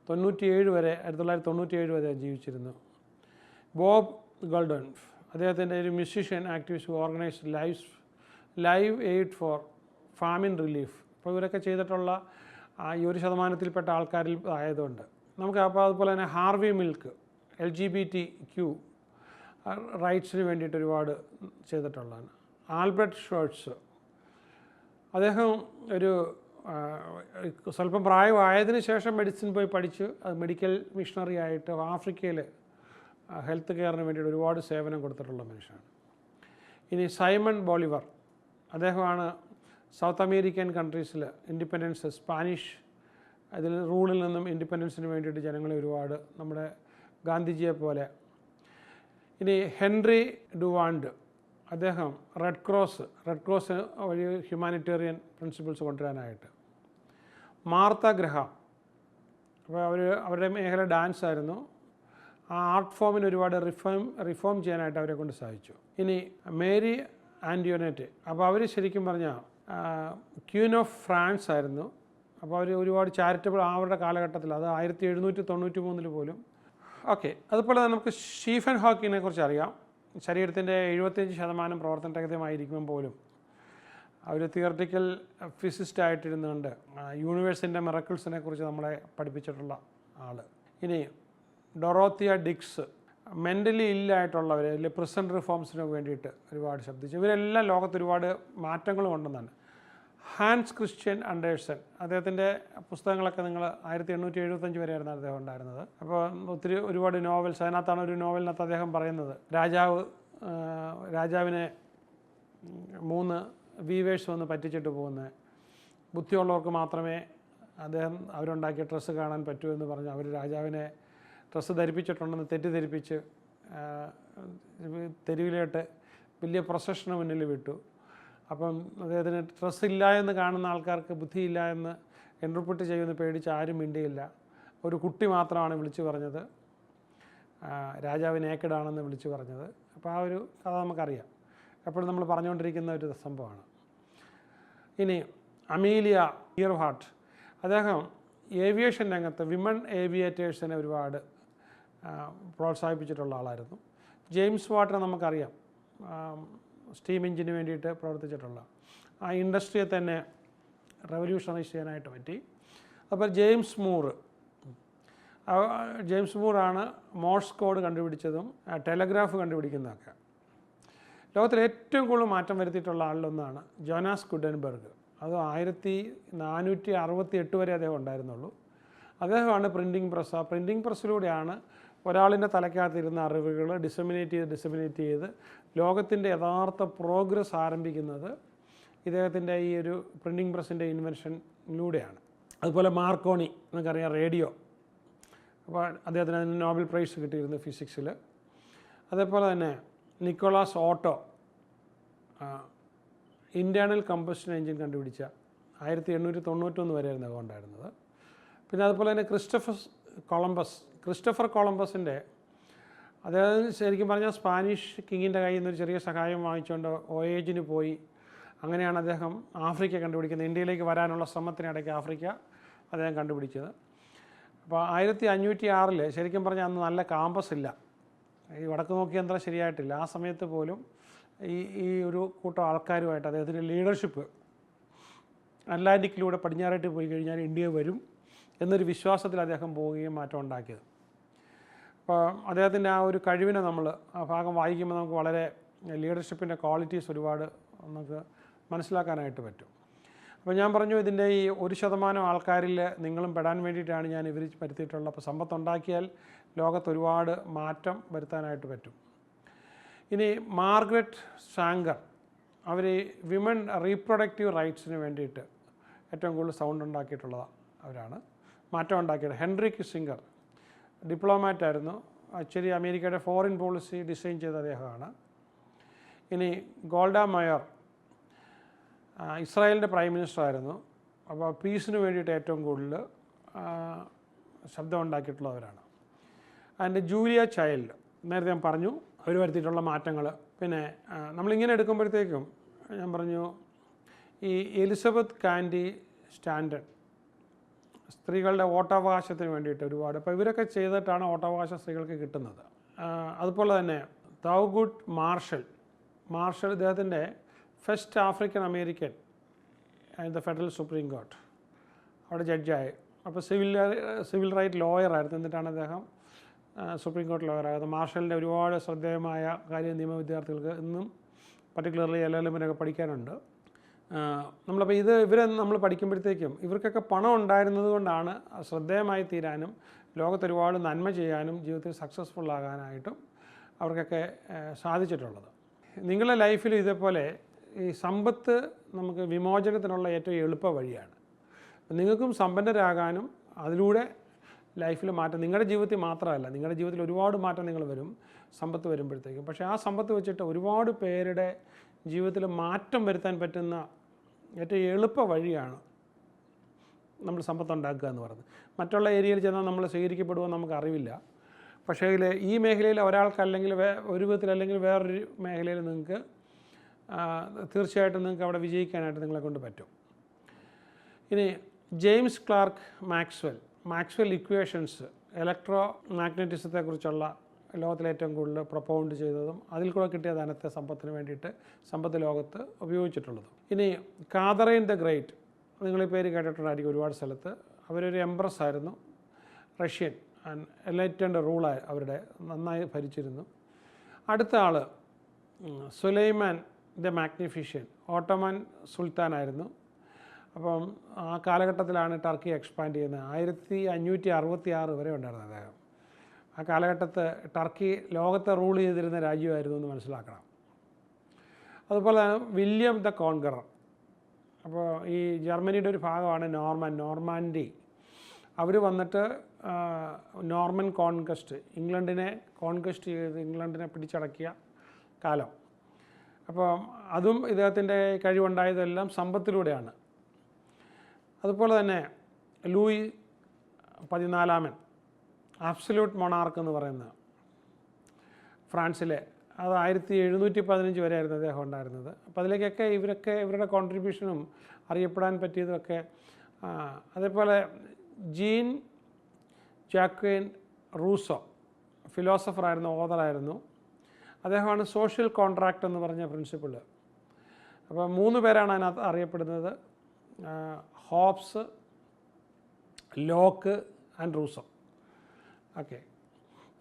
1997 വരെ ജീവിച്ചിരുന്നു. ബോബ് ഗോൾഡൻഫ്, അദ്ദേഹത്തിൻ്റെ ഒരു musician activist organised live aid for famine relief. അപ്പോൾ ഇവരൊക്കെ ചെയ്തിട്ടുള്ള ഈ 1% ആൾക്കാരിൽ ആയതുകൊണ്ട് നമുക്ക്. അപ്പോൾ അതുപോലെ തന്നെ ഹാർവി മിൽക്ക്, LGBTQ റൈറ്റ്സിന് വേണ്ടിയിട്ട് ഒരുപാട് ചെയ്തിട്ടുള്ളതാണ്. ആൽബർട്ട് ഷോർട്സ്, അദ്ദേഹം ഒരു സ്വല്പം പ്രായമായതിനു ശേഷം മെഡിസിൻ പോയി പഠിച്ച് അത് മെഡിക്കൽ മിഷണറി ആയിട്ട് ആഫ്രിക്കയിൽ ഹെൽത്ത് കെയറിന് വേണ്ടിയിട്ട് ഒരുപാട് സേവനം കൊടുത്തിട്ടുള്ള മനുഷ്യനാണ്. ഇനി സൈമൺ ബോളിവർ, അദ്ദേഹമാണ് സൗത്ത് അമേരിക്കൻ കൺട്രീസിൽ ഇൻഡിപെൻഡൻസ്, സ്പാനിഷ് അതിൽ റൂളിൽ നിന്നും ഇൻഡിപെൻഡൻസിന് വേണ്ടിയിട്ട് ജനങ്ങളെ ഒരുപാട്, നമ്മുടെ ഗാന്ധിജിയെ പോലെ. ഇനി ഹെൻറി ഡുവാണ്ട്, അദ്ദേഹം റെഡ് ക്രോസ് വഴി ഹ്യൂമാനിറ്റേറിയൻ പ്രിൻസിപ്പിൾസ് കൊണ്ടുവരാനായിട്ട്. മാർത്ത ഗ്രഹാം, അപ്പോൾ അവരുടെ മേഖല ഡാൻസ് ആയിരുന്നു. ആ ആർട്ട് ഫോമിന് ഒരുപാട് റിഫോം ചെയ്യാനായിട്ട് അവരെ കൊണ്ട് സാധിച്ചു. ഇനി മേരി ആൻറ്റിയോനെറ്റ്, അപ്പോൾ അവർ ശരിക്കും പറഞ്ഞാൽ ക്വീൻ ഓഫ് ഫ്രാൻസ് ആയിരുന്നു. അപ്പോൾ അവർ ഒരുപാട് ചാരിറ്റബിൾ അവരുടെ കാലഘട്ടത്തിൽ, അത് 1793 പോലും. ഓക്കെ, അതുപോലെ തന്നെ നമുക്ക് സ്റ്റീഫൻ ഹോക്കിങ്ങിനെ കുറിച്ച് അറിയാം. ശരീരത്തിൻ്റെ 75% പ്രവർത്തനരഹിതമായിരിക്കുമ്പോൾ പോലും അവർ തിയററ്റിക്കൽ ഫിസിസ്റ്റ് ആയിട്ടിരുന്നുകൊണ്ട് യൂണിവേഴ്സിൻ്റെ മിറക്കിൾസിനെ കുറിച്ച് നമ്മളെ പഠിപ്പിച്ചിട്ടുള്ള ആൾ. ഇനി ഡൊറോത്തിയ ഡിക്സ്, മെൻ്റലി ഇല്ലായിട്ടുള്ളവർ അല്ലെങ്കിൽ പ്രിസൺ റിഫോംസിന് വേണ്ടിയിട്ട് ഒരുപാട് ശബ്ദിച്ചു. ഇവരെല്ലാം ലോകത്ത് ഒരുപാട് മാറ്റങ്ങൾ കൊണ്ടുവന്നാണ്. ഹാൻസ് ക്രിസ്ത്യൻ ആൻഡേഴ്സൺ, അദ്ദേഹത്തിൻ്റെ പുസ്തകങ്ങളൊക്കെ നിങ്ങൾ 1875 വരെയായിരുന്നു അദ്ദേഹം ഉണ്ടായിരുന്നത്. അപ്പോൾ ഒരുപാട് നോവൽസ്, അതിനകത്താണ് ഒരു നോവലിനകത്ത് അദ്ദേഹം പറയുന്നത് രാജാവിനെ 3 വീവേഴ്സ് വന്ന് പറ്റിച്ചിട്ട് പോകുന്നത്, ബുദ്ധിയുള്ളവർക്ക് മാത്രമേ അവരുണ്ടാക്കിയ ഡ്രസ്സ് കാണാൻ പറ്റൂ എന്ന് പറഞ്ഞ് അവർ രാജാവിനെ ഡ്രസ്സ് ധരിപ്പിച്ചിട്ടുണ്ടെന്ന് തെറ്റിദ്ധരിപ്പിച്ച് തെരുവിലോട്ട് വലിയ പ്രൊസഷന് മുന്നിൽ വിട്ടു. അപ്പം അദ്ദേഹത്തിന് ഡ്രസ്സില്ല എന്ന് കാണുന്ന ആൾക്കാർക്ക് ബുദ്ധിയില്ല എന്ന് ഇൻ്റർപ്രിറ്റ് ചെയ്യുമെന്ന് പേടിച്ച് ആരും മിണ്ടിയില്ല. ഒരു കുട്ടി മാത്രമാണ് വിളിച്ചു പറഞ്ഞത് രാജാവ് നേക്കഡാണെന്ന് വിളിച്ചു പറഞ്ഞത്. അപ്പോൾ ആ ഒരു കഥ നമുക്കറിയാം, എപ്പോഴും നമ്മൾ പറഞ്ഞുകൊണ്ടിരിക്കുന്ന ഒരു സംഭവമാണ്. ഇനി അമീലിയ ഇയർഹാർട്ട്, അദ്ദേഹം ഏവിയേഷൻ രംഗത്ത് വിമൺ ഏവിയേറ്റേഴ്സിനെ ഒരുപാട് പ്രോത്സാഹിപ്പിച്ചിട്ടുള്ള ആളായിരുന്നു. ജെയിംസ് വാട്ടർ നമുക്കറിയാം, സ്റ്റീം എഞ്ചിന് വേണ്ടിയിട്ട് പ്രവർത്തിച്ചിട്ടുള്ള ആ ഇൻഡസ്ട്രിയെ തന്നെ റെവല്യൂഷണറൈസ് ചെയ്യാനായിട്ട് പറ്റി. അപ്പോൾ ജെയിംസ് മൂറാണ് മോഴ്സ് കോഡ് കണ്ടുപിടിച്ചതും ടെലഗ്രാഫ് കണ്ടുപിടിക്കുന്നതൊക്കെ. ലോകത്തിൽ ഏറ്റവും കൂടുതൽ മാറ്റം വരുത്തിയിട്ടുള്ള ആളിലൊന്നാണ് ജോനാസ് ഗുഡൻബർഗ്. അത് 1468 വരെ അദ്ദേഹം ഉണ്ടായിരുന്നുള്ളൂ. അദ്ദേഹമാണ് പ്രിൻറ്റിംഗ് പ്രസ്. ആ പ്രിൻറ്റിംഗ് പ്രസ്സിലൂടെയാണ് ഒരാളിൻ്റെ തലയ്ക്കകത്തിരുന്ന അറിവുകൾ ഡിസമിനേറ്റ് ചെയ്ത് ലോകത്തിൻ്റെ യഥാർത്ഥ പ്രോഗ്രസ് ആരംഭിക്കുന്നത് ഇദ്ദേഹത്തിൻ്റെ ഈ ഒരു പ്രിൻറ്റിംഗ് പ്രസ്സിൻ്റെ ഇൻവെൻഷനിലൂടെയാണ്. അതുപോലെ മാർക്കോണി, നമുക്കറിയാം, റേഡിയോ. അപ്പോൾ അദ്ദേഹത്തിന് അതിന് നോബൽ പ്രൈസ് കിട്ടിയിരുന്നു ഫിസിക്സിൽ. അതേപോലെ തന്നെ Nikolaus Otto internal combustion engine കണ്ടുപിടിച്ച 1891 വരെയായിരുന്നു അത് ഉണ്ടായിരുന്നത്. പിന്നെ അതുപോലെ തന്നെ ക്രിസ്റ്റഫർ കൊളംബസിൻ്റെ, അദ്ദേഹം ശരിക്കും പറഞ്ഞാൽ സ്പാനിഷ് കിങ്ങിൻ്റെ കയ്യിൽ നിന്നൊരു ചെറിയ സഹായം വാങ്ങിച്ചുകൊണ്ട് വോയേജിന് പോയി. അങ്ങനെയാണ് അദ്ദേഹം ആഫ്രിക്ക കണ്ടുപിടിക്കുന്നത്. ഇന്ത്യയിലേക്ക് വരാനുള്ള ശ്രമത്തിനിടയ്ക്ക് ആഫ്രിക്ക അദ്ദേഹം കണ്ടുപിടിച്ചത്. അപ്പോൾ 1506 ശരിക്കും പറഞ്ഞാൽ അന്ന് നല്ല കാമ്പസ് ഇല്ല, ഈ വടക്ക് നോക്കി യന്ത്രം ശരിയായിട്ടില്ല. ആ സമയത്ത് പോലും ഈ ഒരു കൂട്ടം ആൾക്കാരുമായിട്ട് അദ്ദേഹത്തിൻ്റെ ലീഡർഷിപ്പ് അറ്റ്ലാന്റിക്കിലൂടെ പടിഞ്ഞാറായിട്ട് പോയി കഴിഞ്ഞാൽ ഇന്ത്യ വരും എന്നൊരു വിശ്വാസത്തിൽ അദ്ദേഹം പോവുകയും മാറ്റം ഉണ്ടാക്കിയത്. അപ്പോൾ അദ്ദേഹത്തിൻ്റെ ആ ഒരു കഴിവിനെ നമ്മൾ ആ ഭാഗം വായിക്കുമ്പോൾ നമുക്ക് വളരെ ലീഡർഷിപ്പിൻ്റെ ക്വാളിറ്റീസ് ഒരുപാട് നമുക്ക് മനസ്സിലാക്കാനായിട്ട് പറ്റും. അപ്പോൾ ഞാൻ പറഞ്ഞു, ഇതിൻ്റെ ഈ 1% ആൾക്കാരിൽ നിങ്ങളും പെടാൻ വേണ്ടിയിട്ടാണ് ഞാൻ ഇവർ വരുത്തിയിട്ടുള്ളത്. അപ്പോൾ സമ്പത്തുണ്ടാക്കിയാൽ ലോകത്ത് ഒരുപാട് മാറ്റം വരുത്താനായിട്ട് പറ്റും. ഇനി മാർഗ്രറ്റ് സാങ്കർ, അവർ വിമൻ റീപ്രൊഡക്റ്റീവ് റൈറ്റ്സിന് വേണ്ടിയിട്ട് ഏറ്റവും കൂടുതൽ സൗണ്ട് ഉണ്ടാക്കിയിട്ടുള്ള അവരാണ്, മാറ്റം ഉണ്ടാക്കിയത്. ഹെൻറി കിസ്സിംഗർ ഡിപ്ലോമാറ്റ് ആയിരുന്നു, ആക്ച്വലി അമേരിക്കയുടെ ഫോറിൻ പോളിസി ഡിസൈൻ ചെയ്ത അദ്ദേഹമാണ്. ഇനി ഗോൾഡ മയർ ഇസ്രായേലിൻ്റെ പ്രൈം മിനിസ്റ്റർ ആയിരുന്നു. അപ്പോൾ പീസിന് വേണ്ടിയിട്ട് ഏറ്റവും കൂടുതൽ ശബ്ദം ഉണ്ടാക്കിയിട്ടുള്ളവരാണ്. അതിൻ്റെ ജൂലിയ ചൈൽഡ്, നേരത്തെ ഞാൻ പറഞ്ഞു അവർ വരുത്തിയിട്ടുള്ള മാറ്റങ്ങൾ. പിന്നെ നമ്മളിങ്ങനെ എടുക്കുമ്പോഴത്തേക്കും ഞാൻ പറഞ്ഞു, ഈ എലിസബത്ത് കാൻഡി സ്റ്റാൻഡൺ സ്ത്രീകളുടെ വോട്ടവകാശത്തിന് വേണ്ടിയിട്ട് ഒരുപാട്, അപ്പോൾ ഇവരൊക്കെ ചെയ്തിട്ടാണ് വോട്ടവകാശം സ്ത്രീകൾക്ക് കിട്ടുന്നത്. അതുപോലെ തന്നെ തൗഗുഡ് മാർഷൽ ഇദ്ദേഹത്തിൻ്റെ first African American the federal supreme court, അവിടെ ജഡ്ജായി. അപ്പോൾ സിവിൽ റൈറ്റ് ലോയറായിരുന്നു, എന്നിട്ടാണ് അദ്ദേഹം സുപ്രീം കോർട്ട് ലോയറായത്. മാർഷലിൻ്റെ ഒരുപാട് ശ്രദ്ധേയമായ കാര്യം നിയമ വിദ്യാർത്ഥികൾക്ക് ഇന്നും പർട്ടിക്കുലർലി LLM പഠിക്കാനുണ്ട്. നമ്മളപ്പോൾ ഇവരെ നമ്മൾ പഠിക്കുമ്പോഴത്തേക്കും ഇവർക്കൊക്കെ പണം ഉണ്ടായിരുന്നത് കൊണ്ടാണ് ശ്രദ്ധേയമായി തീരാനും ലോകത്ത് ഒരുപാട് നന്മ ചെയ്യാനും ജീവിതത്തിൽ സക്സസ്ഫുൾ ആകാനായിട്ടും അവർക്കൊക്കെ സാധിച്ചിട്ടുള്ളത്. നിങ്ങളുടെ ലൈഫിൽ ഇതേപോലെ ഈ സമ്പത്ത് നമുക്ക് വിമോചനത്തിനുള്ള ഏറ്റവും എളുപ്പ വഴിയാണ്. നിങ്ങൾക്കും സമ്പന്നരാകാനും അതിലൂടെ ലൈഫിൽ മാറ്റം, നിങ്ങളുടെ ജീവിതത്തിൽ മാത്രമല്ല, നിങ്ങളുടെ ജീവിതത്തിൽ ഒരുപാട് മാറ്റം നിങ്ങൾ വരും സമ്പത്ത് വരുമ്പോഴത്തേക്കും. പക്ഷേ ആ സമ്പത്ത് വെച്ചിട്ട് ഒരുപാട് പേരുടെ ജീവിതത്തിൽ മാറ്റം വരുത്താൻ പറ്റുന്ന ഏറ്റവും എളുപ്പ വഴിയാണ് നമ്മൾ സമ്പത്ത് ഉണ്ടാക്കുക എന്ന് പറയുന്നത്. മറ്റുള്ള ഏരിയയിൽ ചെന്നാൽ നമ്മൾ സ്വീകരിക്കപ്പെടുമെന്ന് നമുക്കറിയില്ല. പക്ഷേ ഈ മേഖലയിൽ ഒരാൾക്കല്ലെങ്കിൽ ഒരു വിധത്തിലല്ലെങ്കിൽ വേറൊരു മേഖലയിൽ നിങ്ങൾക്ക് തീർച്ചയായിട്ടും നിങ്ങൾക്ക് അവിടെ വിജയിക്കാനായിട്ട് നിങ്ങളെ കൊണ്ട് പറ്റും. ഇനി ജെയിംസ് ക്ലാർക്ക് മാക്സ്വെൽ ഇക്വേഷൻസ്, ഇലക്ട്രോ മാഗ്നറ്റിസത്തെക്കുറിച്ചുള്ള ലോകത്തിലെ ഏറ്റവും കൂടുതൽ പ്രൊപ്പൗണ്ട് ചെയ്തതും അതിൽ കൂടെ കിട്ടിയ ധനത്തെ സമ്പത്തിന് വേണ്ടിയിട്ട് സമ്പത്ത് ലോകത്ത് ഉപയോഗിച്ചിട്ടുള്ളതും. ഇനി കാതറൈൻ ദ ഗ്രേറ്റ്, നിങ്ങൾ ഈ പേര് കേട്ടിട്ടുണ്ടായിരിക്കും ഒരുപാട് സ്ഥലത്ത്. അവരൊരു എംപ്രസ് ആയിരുന്നു, റഷ്യൻ, എൻലൈറ്റൻഡ് റൂളായി അവരുടെ നന്നായി ഭരിച്ചിരുന്നു. അടുത്ത ആൾ സുലൈമാൻ ദ മാഗ്നിഫിഷ്യൻ, ഓട്ടോമൻ സുൽത്താനായിരുന്നു. അപ്പം ആ കാലഘട്ടത്തിലാണ് ടർക്കി എക്സ്പാൻഡ് ചെയ്യുന്നത്. 1566 വരെ ഉണ്ടായിരുന്നു അദ്ദേഹം. ആ കാലഘട്ടത്ത് ടർക്കി ലോകത്തെ റൂൾ ചെയ്തിരുന്ന രാജ്യമായിരുന്നു എന്ന് മനസ്സിലാക്കണം. അതുപോലെ തന്നെ വില്യം ദ കോൺഗറർ, അപ്പോൾ ഈ ജർമ്മനിയുടെ ഒരു ഭാഗമാണ് നോർമാൻഡി. അവർ വന്നിട്ട് നോർമൻ കോൺകസ്റ്റ്, ഇംഗ്ലണ്ടിനെ കോൺകസ്റ്റ് ചെയ്ത് ഇംഗ്ലണ്ടിനെ പിടിച്ചടക്കിയ കാലം. അപ്പോൾ അതും ഇദ്ദേഹത്തിൻ്റെ കഴിവുണ്ടായതെല്ലാം സമ്പത്തിലൂടെയാണ്. അതുപോലെ തന്നെ ലൂയി 14 അബ്സല്യൂട്ട് മൊണാർക്ക് എന്ന് പറയുന്ന ഫ്രാൻസിലെ, അത് 1715 വരെയായിരുന്നു അദ്ദേഹം ഉണ്ടായിരുന്നത്. അപ്പോൾ അതിലേക്കൊക്കെ ഇവരുടെ കോൺട്രിബ്യൂഷനും അറിയപ്പെടാൻ പറ്റിയതൊക്കെ. അതേപോലെ ജീൻ ജാക്വൈൻ റൂസോ, ഫിലോസഫറായിരുന്നു, ഓതറായിരുന്നു. അദ്ദേഹമാണ് സോഷ്യൽ കോൺട്രാക്റ്റ് എന്ന് പറഞ്ഞ പ്രിൻസിപ്പിൾ. അപ്പോൾ 3 പേരാണ് അതിനകത്ത് അറിയപ്പെടുന്നത്, Hobbes, Locke and Rousseau. Okay,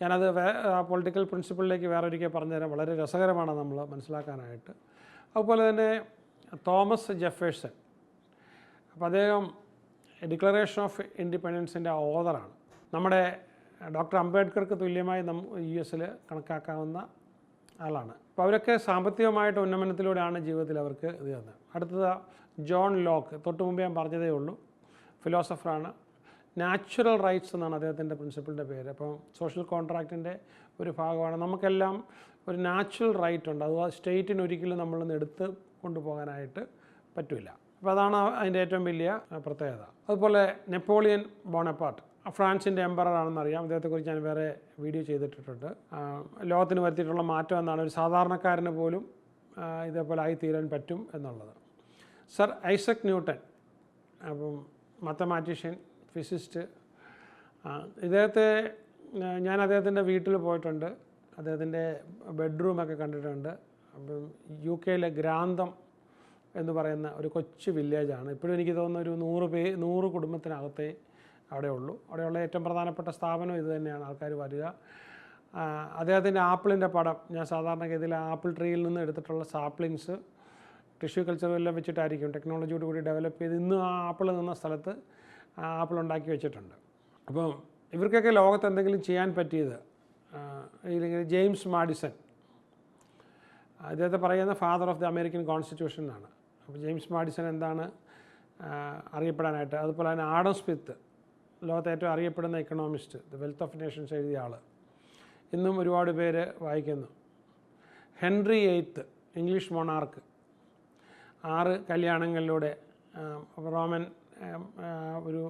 ഞാനത് പൊളിറ്റിക്കൽ പ്രിൻസിപ്പിളിലേക്ക് വേറെ ഒരിക്കൽ പറഞ്ഞുതരാം. വളരെ രസകരമാണ് നമ്മൾ മനസ്സിലാക്കാനായിട്ട്. അതുപോലെ തന്നെ തോമസ് ജെഫേഴ്സൺ, അപ്പോൾ അദ്ദേഹം ഡിക്ലറേഷൻ ഓഫ് ഇൻഡിപെൻഡൻസിൻ്റെ ഓതറാണ്. നമ്മുടെ ഡോക്ടർ അംബേദ്കർക്ക് തുല്യമായി US കണക്കാക്കാവുന്ന ആളാണ്. അപ്പോൾ അവരൊക്കെ സാമ്പത്തികമായിട്ട് ഉന്നമനത്തിലൂടെയാണ് ജീവിതത്തിൽ അവർക്ക് ഇത് തന്നത്. അടുത്തത് ജോൺ ലോക്ക്, തൊട്ട് മുമ്പ് ഞാൻ പറഞ്ഞതേ ഉള്ളൂ, ഫിലോസഫറാണ്. നാച്ചുറൽ റൈറ്റ്സ് എന്നാണ് അദ്ദേഹത്തിൻ്റെ പ്രിൻസിപ്പിളിൻ്റെ പേര്. അപ്പം സോഷ്യൽ കോൺട്രാക്റ്റിൻ്റെ ഒരു ഭാഗമാണ്. നമുക്കെല്ലാം ഒരു നാച്ചുറൽ റൈറ്റ് ഉണ്ട്, അത് സ്റ്റേറ്റിന് ഒരിക്കലും നമ്മളൊന്ന് എടുത്ത് കൊണ്ടുപോകാനായിട്ട് പറ്റില്ല. അപ്പോൾ അതാണ് അതിൻ്റെ ഏറ്റവും വലിയ പ്രത്യേകത. അതുപോലെ നെപ്പോളിയൻ ബോണപ്പാർട്ട്, ഫ്രാൻസിൻ്റെ എംപററാണെന്നറിയാം. അദ്ദേഹത്തെക്കുറിച്ച് ഞാൻ വേറെ വീഡിയോ ചെയ്തിട്ടുണ്ട്. ലോകത്തിന് വരുത്തിയിട്ടുള്ള മാറ്റം എന്നാണ്, ഒരു സാധാരണക്കാരന് പോലും ഇതേപോലെ ആയിത്തീരാൻ പറ്റും എന്നുള്ളത്. സർ ഐസക് ന്യൂട്ടൺ, അപ്പം മാത്തമാറ്റീഷ്യൻ, ഫിസിസ്റ്റ്. ഇദ്ദേഹത്തെ ഞാൻ അദ്ദേഹത്തിൻ്റെ വീട്ടിൽ പോയിട്ടുണ്ട്, അദ്ദേഹത്തിൻ്റെ ബെഡ്റൂമൊക്കെ കണ്ടിട്ടുണ്ട്. അപ്പം UK ഗ്രാന്തം എന്ന് പറയുന്ന ഒരു കൊച്ചു വില്ലേജാണ്. ഇപ്പോഴും എനിക്ക് തോന്നുന്ന ഒരു 100 കുടുംബത്തിനകത്തേ അവിടെ ഉള്ളൂ. അവിടെയുള്ള ഏറ്റവും പ്രധാനപ്പെട്ട സ്ഥാപനം ഇത് തന്നെയാണ്, ആൾക്കാർ വരിക. അദ്ദേഹത്തിൻ്റെ ആപ്പിളിൻ്റെ പടം ഞാൻ സാധാരണഗതിയിൽ ആപ്പിൾ ട്രീയിൽ നിന്ന് എടുത്തിട്ടുള്ള സാപ്ലിങ്സ് ടിഷ്യൂ കൾച്ചറെല്ലാം വെച്ചിട്ടായിരിക്കും ടെക്നോളജിയോട് കൂടി ഡെവലപ്പ് ചെയ്ത് ഇന്ന് ആ ആപ്പിൾ നിന്ന സ്ഥലത്ത് ആപ്പിൾ ഉണ്ടാക്കി വെച്ചിട്ടുണ്ട്. അപ്പം ഇവർക്കൊക്കെ ലോകത്ത് എന്തെങ്കിലും ചെയ്യാൻ പറ്റിയത്, ഇല്ലെങ്കിൽ ജെയിംസ് മാഡിസൺ, അദ്ദേഹത്തെ പറയുന്ന father of the American constitution എന്നാണ്. അപ്പോൾ ജെയിംസ് മാഡിസൺ എന്താണ് അറിയപ്പെടാനായിട്ട്. അതുപോലെ തന്നെ ആഡം സ്മിത്ത്, ലോകത്തെ ഏറ്റവും അറിയപ്പെടുന്ന economist, the wealth of nations എഴുതിയ ആൾ, ഇന്നും ഒരുപാട് പേര് വായിക്കുന്നു. ഹെൻറി VIII, ഇംഗ്ലീഷ് മൊണാർക്ക്, 6 കല്യാണങ്ങളിലൂടെ റോമൻ ഒരു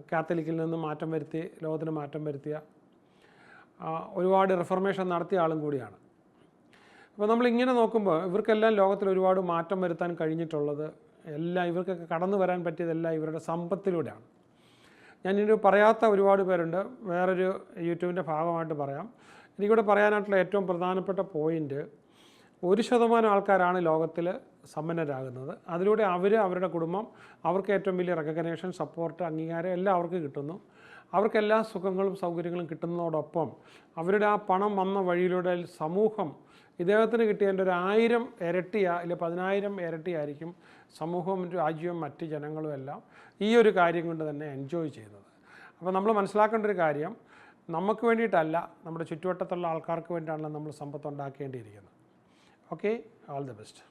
കാത്തലിക്കിൽ നിന്ന് മാറ്റം വരുത്തി ലോകത്തിന് മാറ്റം വരുത്തിയ, ഒരുപാട് റിഫർമേഷൻ നടത്തിയ ആളും കൂടിയാണ്. അപ്പോൾ നമ്മളിങ്ങനെ നോക്കുമ്പോൾ ഇവർക്കെല്ലാം ലോകത്തിൽ ഒരുപാട് മാറ്റം വരുത്താൻ കഴിഞ്ഞിട്ടുള്ളത് എല്ലാം, ഇവർക്കൊക്കെ കടന്നു വരാൻ പറ്റിയതെല്ലാം ഇവരുടെ സമ്പത്തിലൂടെയാണ്. ഞാനിത് പറയാത്ത ഒരുപാട് പേരുണ്ട്, വേറൊരു യൂട്യൂബിൻ്റെ ഭാഗമായിട്ട് പറയാം. എനിക്കിവിടെ പറയാനായിട്ടുള്ള ഏറ്റവും പ്രധാനപ്പെട്ട പോയിൻ്റ്, 1% ആൾക്കാരാണ് ലോകത്തിൽ സമ്പന്നരാകുന്നത്. അതിലൂടെ അവരുടെ കുടുംബം, അവർക്ക് ഏറ്റവും വലിയ റെക്കഗ്നേഷൻ, സപ്പോർട്ട്, അംഗീകാരം എല്ലാം അവർക്ക് കിട്ടുന്നു. അവർക്കെല്ലാ സുഖങ്ങളും സൗകര്യങ്ങളും കിട്ടുന്നതോടൊപ്പം അവരുടെ ആ പണം വന്ന വഴിയിലൂടെ സമൂഹം ഇദ്ദേഹത്തിന് കിട്ടിയതിൻ്റെ ഒരു 1000 ഇരട്ടിയോ ഇല്ല 10,000 ഇരട്ടിയായിരിക്കും സമൂഹവും രാജ്യവും മറ്റ് ജനങ്ങളും എല്ലാം ഈ ഒരു കാര്യം കൊണ്ട് തന്നെ എൻജോയ് ചെയ്യുന്നത്. അപ്പോൾ നമ്മൾ മനസ്സിലാക്കേണ്ട ഒരു കാര്യം, നമുക്ക് വേണ്ടിയിട്ടല്ല, നമ്മുടെ ചുറ്റുവട്ടത്തുള്ള ആൾക്കാർക്ക് വേണ്ടിയിട്ടാണല്ലോ നമ്മൾ സമ്പത്ത് ഉണ്ടാക്കേണ്ടിയിരിക്കുന്നത്. Okay, all the best.